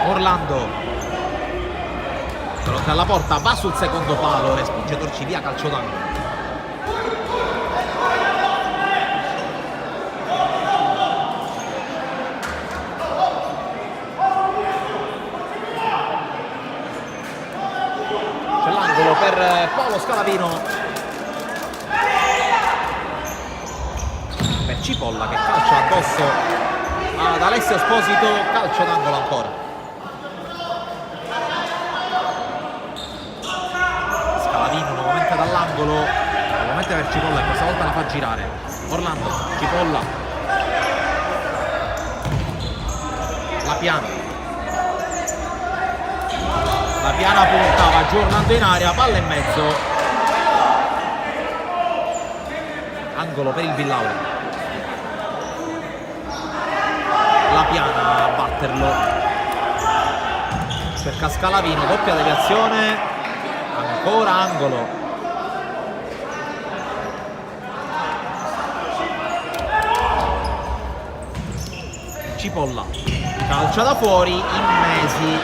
Orlando fronte alla porta, va sul secondo palo, respinge Torcivia, calcio d'angolo. C'è l'angolo per Paolo Scalavino. Per Cipolla che calcia addosso ad Alessio Esposito, calcio d'angolo ancora. Scalavino nuovamente dall'angolo, nuovamente per Cipolla e questa volta la fa girare. Orlando, Cipolla, La Piana puntava giù Orlando in area, palla in mezzo, angolo per il Villauria. La Piana a batterlo, cerca Scalavino, doppia deviazione, ancora angolo. Cipolla calcia da fuori, in mesi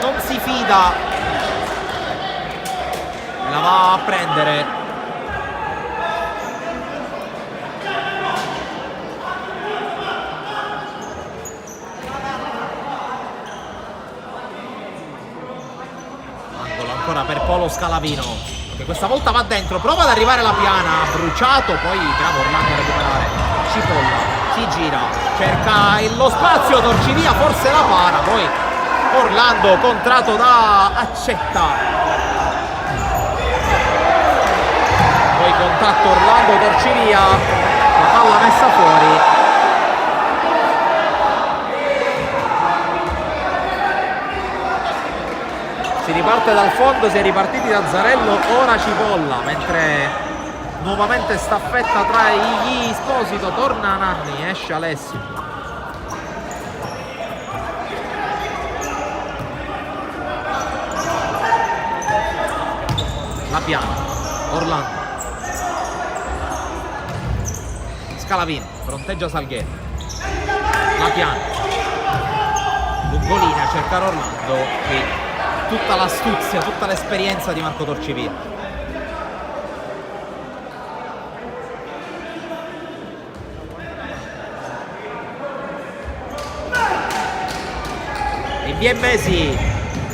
non si fida, la va a prendere. Ancora per Paolo Scalavino, che questa volta va dentro, prova ad arrivare La Piana, bruciato, poi bravo Orlando a recuperare. Cipolla si gira, cerca lo spazio, Torcivia forse la para, poi Orlando contratto da Accetta, poi contatto Orlando, Torcivia, la palla messa fuori. Si riparte dal fondo, si è ripartiti da Zarello, ora Cipolla, mentre nuovamente staffetta tra gli Esposito, torna Nanni, esce Alessio. La Piana, Orlando, Scalavino, fronteggia Salghero. La Piana, Lungolini a cercare Orlando, qui tutta l'astuzia, tutta l'esperienza di Marco Torcivia. E via in mesi,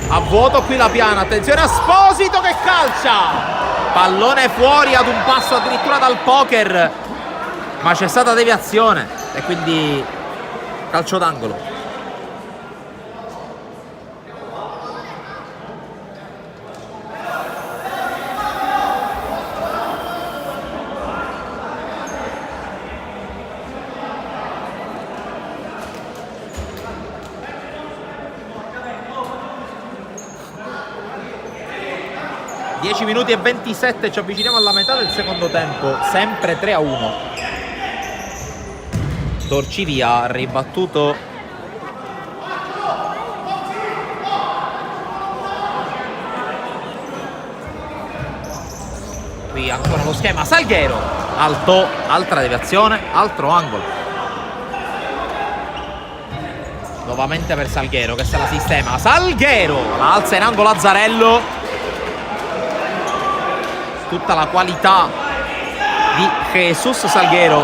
a vuoto qui La Piana, attenzione a Esposito che calcia, pallone fuori ad un passo addirittura dal poker, ma c'è stata deviazione e quindi calcio d'angolo. Minuti e 27, ci avviciniamo alla metà del secondo tempo, sempre 3-1. Torcivia ribattuto qui, ancora lo schema Salghero, alto, altra deviazione, altro angolo. Nuovamente per Salghero che se la sistema, Salghero la alza in angolo a Zarello. Tutta la qualità di Jesus Salghero,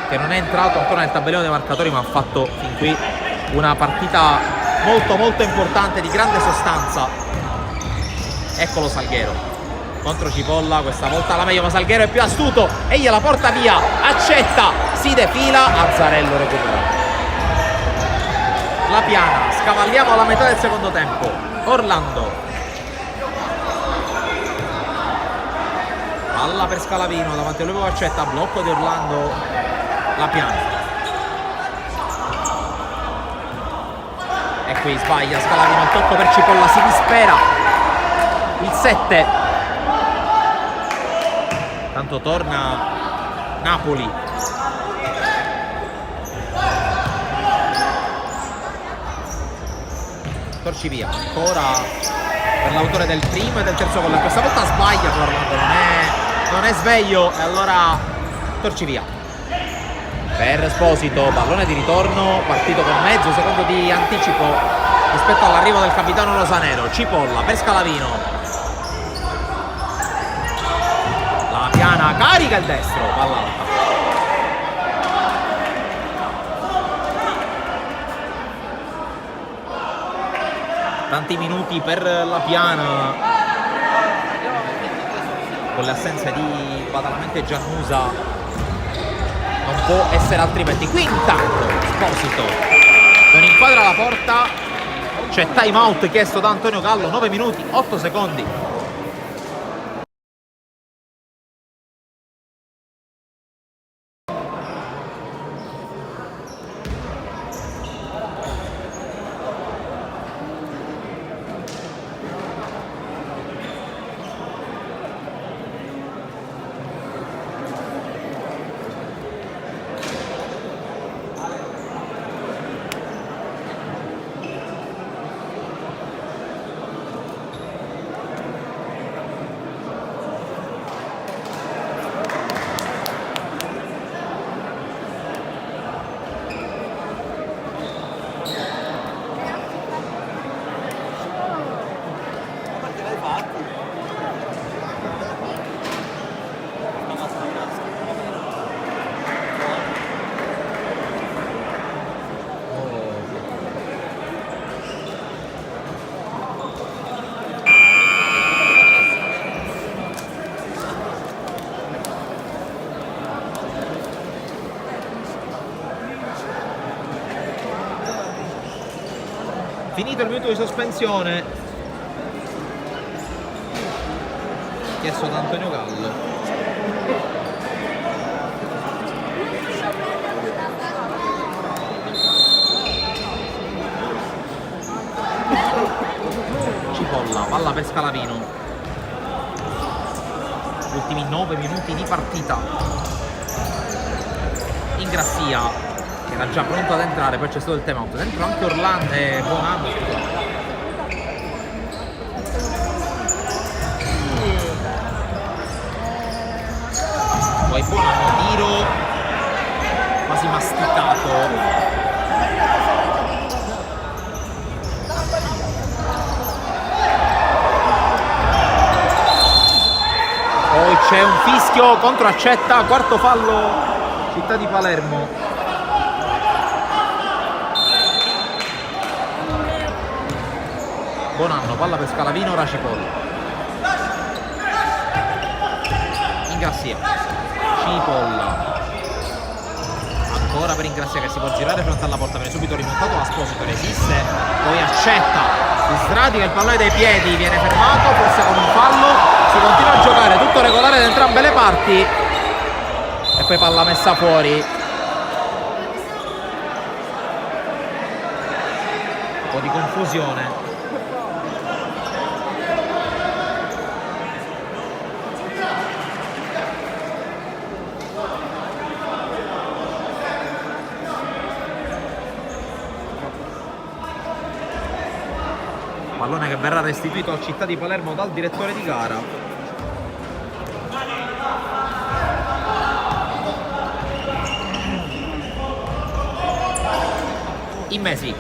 che non è entrato ancora nel tabellone dei marcatori, ma ha fatto fin qui una partita molto molto importante, di grande sostanza. Eccolo Salghero contro Cipolla, questa volta la meglio, ma Salghero è più astuto e gliela porta via. Accetta, si defila, Azzarello recupera. La Piana, scavalliamo alla metà del secondo tempo. Orlando, palla per Scalavino davanti a lui, Accetta, blocco di Orlando. La Piana, e qui sbaglia Scalavino, il tocco per Cipolla, si dispera il 7. Tanto torna Napoli. Torci via, ancora per l'autore del primo e del terzo gol. Questa volta sbaglia Orlando, non è sveglio, e allora torci via. Per Esposito, pallone di ritorno, partito con mezzo secondo di anticipo rispetto all'arrivo del capitano rosanero. Cipolla per Scalavino. La Piana carica il destro, palla alta. Tanti minuti per la Piana, con le assenze di Badalamenti e Giannusa non può essere altrimenti. Qui intanto Esposito non inquadra la porta, c'è time out chiesto da Antonio Gallo, 9 minuti 8 secondi. Finito il minuto di sospensione chiesto da Antonio Gallo. Cipolla, palla per Scalavino. Ultimi 9 minuti di partita. Ingrassia, che era già pronto ad entrare, poi c'è stato il time out. Dentro anche Orlando e Bonanno. Poi Bonanno, tiro quasi masticato. Poi c'è un fischio contro Accetta, quarto fallo Città di Palermo. Bonanno, palla per Scalavino, ora Cipolla. Ingrassia. Cipolla. Ancora per Ingrassia che si può girare fronte alla porta, viene subito rimontato, Esposito resiste, poi Accetta, si sradica il pallone dai piedi, viene fermato, forse con un fallo, si continua a giocare, tutto regolare da entrambe le parti, e poi palla messa fuori. Un po' di confusione. Pallone che verrà restituito a Città di Palermo dal direttore di gara. Immesi.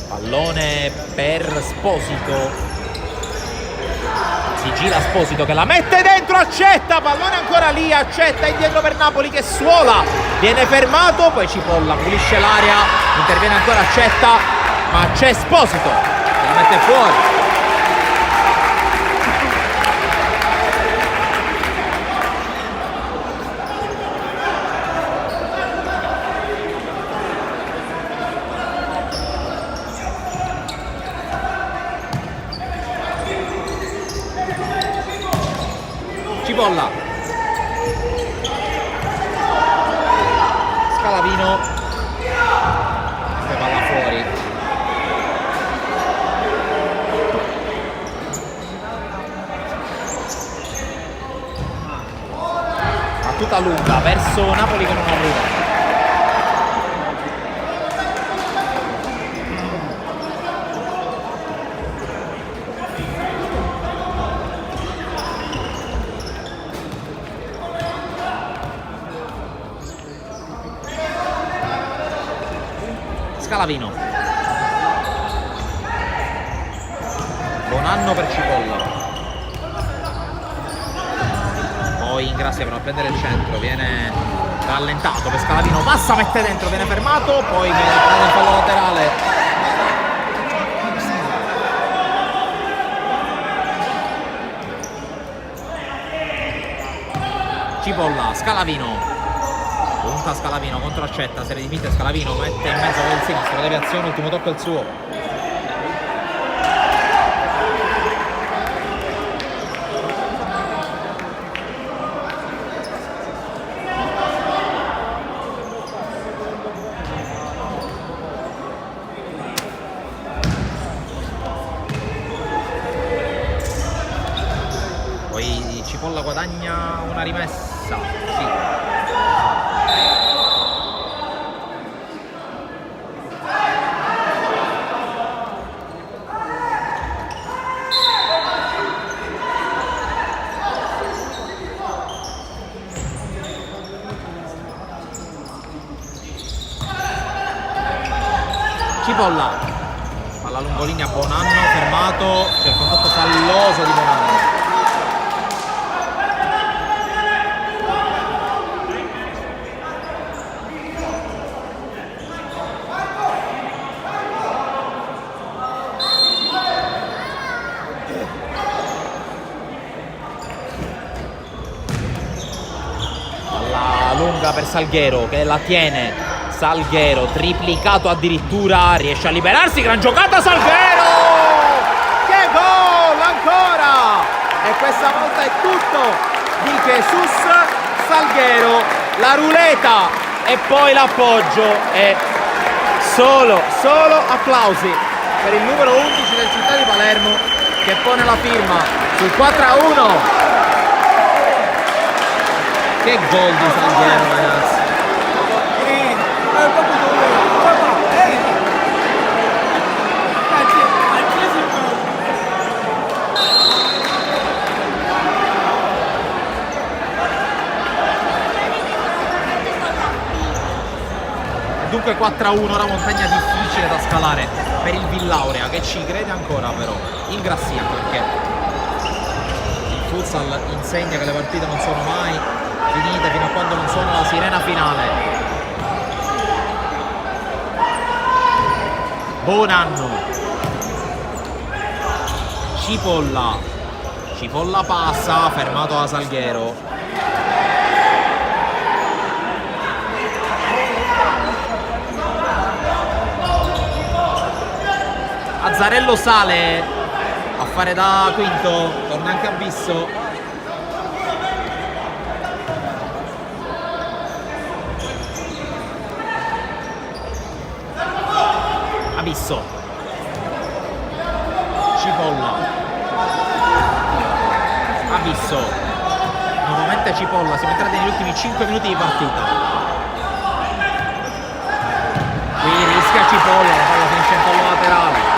Pallone per Esposito. Si gira Esposito che la mette dentro, Accetta, pallone ancora lì, Accetta indietro per Napoli che suola, viene fermato, poi Cipolla pulisce l'area, interviene ancora Accetta, ma c'è Esposito che la mette fuori. Cipolla, Scalavino, poi palla fuori. battuta lunga verso Napoli che non arriva. Scalavino, Bonanno per Cipolla, poi Ingrassia per a prendere il centro, viene rallentato per Scalavino, passa, mette dentro, viene fermato, poi viene preso il fallo laterale. Cipolla, Scalavino, punta Scalavino, controaccetta, serie di finte, Scalavino mette in mezzo con il sinistro, deviazione, ultimo tocco è il suo. Poi Cipolla guadagna una rimessa, sì. Cipolla, palla lungolinea, Bonanno fermato, c'è il contatto falloso di Bonanno. Palla lunga per Salghero che la tiene. Salghero, triplicato addirittura, riesce a liberarsi, gran giocata Salghero! Che gol ancora! E questa volta è tutto di Jesus Salghero, la ruleta e poi l'appoggio e solo applausi per il numero 11 del Città di Palermo che pone la firma sul 4-1. Che gol di Salghero, ragazzi! Dunque 4-1, ora montagna difficile da scalare per il Villaurea che ci crede ancora, però Ingrassia, perché il futsal insegna che le partite non sono mai finite fino a quando non suona la sirena finale. Bonanno, Cipolla passa, fermato da Salghero. Azzarello sale a fare da quinto, torna anche Abisso. Cipolla, Abisso, nuovamente Cipolla, siamo entrati negli ultimi 5 minuti di partita. Qui rischia Cipolla, la palla finisce in fallo laterale.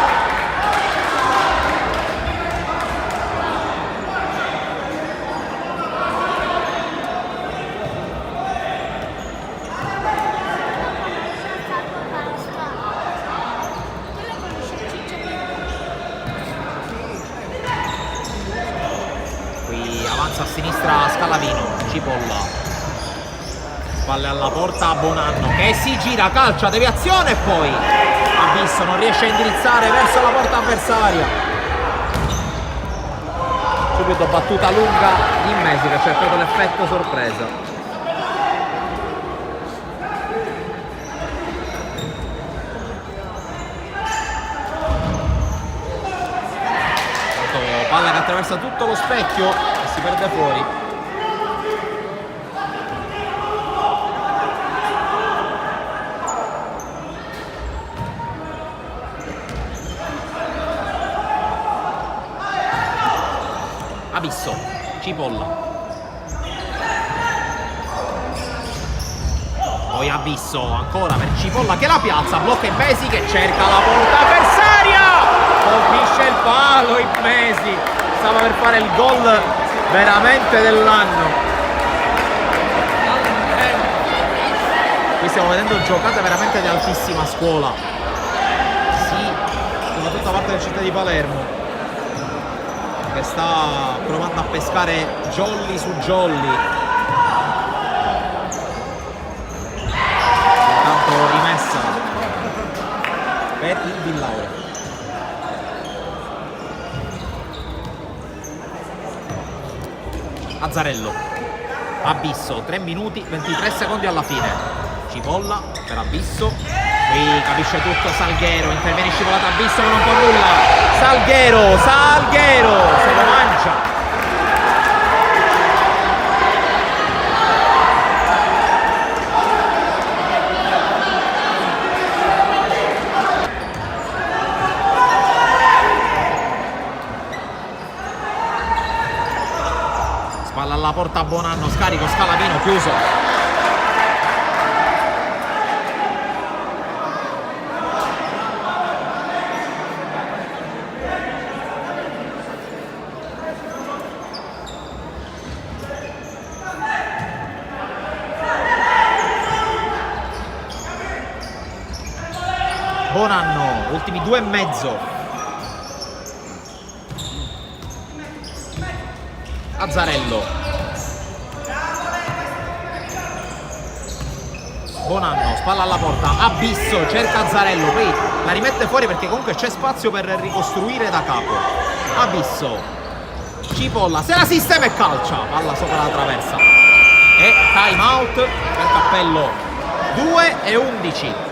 A sinistra Scalavino, Cipolla, spalle alla porta Bonanno che si gira, calcia, deviazione e poi Abisso non riesce a indirizzare verso la porta avversaria. Subito battuta lunga in Mesi che ha cercato l'effetto sorpresa. Palla che attraversa tutto lo specchio e si perde fuori. Abisso, Cipolla. poi Abisso ancora per Cipolla che la piazza, blocca Immesi che cerca la porta avversaria, colpisce il palo Immesi, stava per fare il gol veramente dell'anno. Qui stiamo vedendo giocate veramente di altissima scuola, sì, soprattutto da parte del Città di Palermo, che sta provando a pescare jolly su jolly. Intanto rimessa per il Villauria. Azzarello, Abisso, 3 minuti 23 secondi alla fine. Cipolla per Abisso, qui capisce tutto Salghero, interviene scivolato Abisso ma non può nulla. Salghero se lo mangia. Spalla alla porta Bonanno, scarico Scalavino, chiuso. Bonanno, ultimi 2,5. Azzarello. Bonanno, spalla alla porta, Abisso, cerca Azzarello, qui la rimette fuori perché comunque c'è spazio per ricostruire da capo. Abisso, Cipolla, se la sistema e calcia, palla sopra la traversa. E time out per Cappello, 2:11.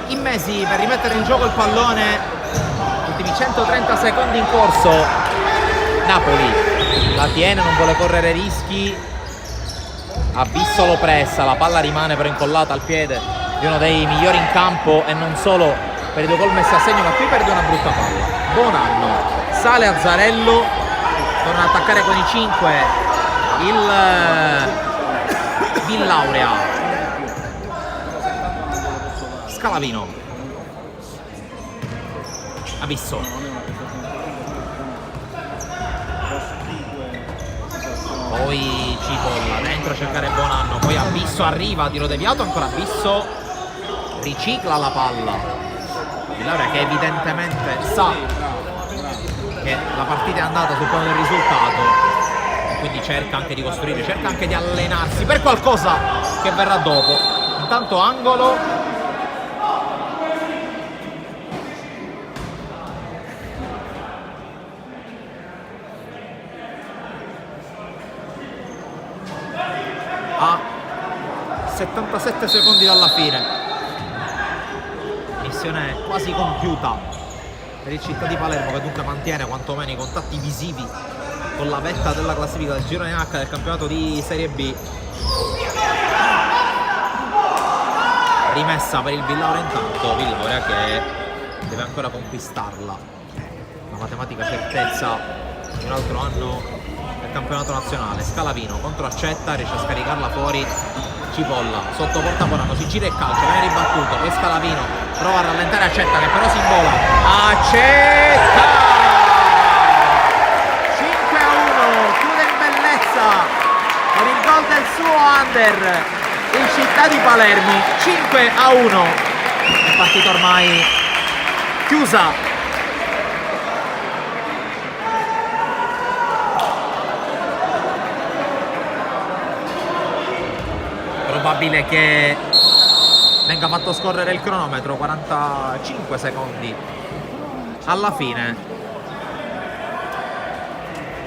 Immesi per rimettere in gioco il pallone, ultimi 130 secondi in corso. Napoli la tiene, non vuole correre rischi. Abisso lo pressa, la palla rimane però incollata al piede di uno dei migliori in campo e non solo per i 2 gol messi a segno, ma qui perde una brutta palla. Bonanno, sale Azzarello, torna ad attaccare con i 5 il Villauria. Scalavino, Abisso, poi Cipolla dentro a cercare Bonanno, poi Abisso arriva, tiro deviato, ancora Abisso ricicla la palla. Villauria che evidentemente sa che la partita è andata sul piano del risultato e quindi cerca anche di costruire, cerca anche di allenarsi per qualcosa che verrà dopo. Intanto angolo a 77 secondi dalla fine. Missione quasi compiuta per il Città di Palermo, che dunque mantiene quantomeno i contatti visivi con la vetta della classifica del girone H del campionato di Serie B. Rimessa per il Villauria, intanto Villauria che deve ancora conquistarla, la matematica certezza di un altro anno del campionato nazionale. Scalavino contro Accetta, riesce a scaricarla fuori Cipolla sotto porta Bonanno, si gira il calcio, viene ribattuto, poi Scalavino prova a rallentare, accetta, che però si invola, accetta! 5-1, chiude in bellezza con il gol del suo under il Città di Palermo. 5-1, è partita ormai chiusa. Probabile che venga fatto scorrere il cronometro, 45 secondi alla fine.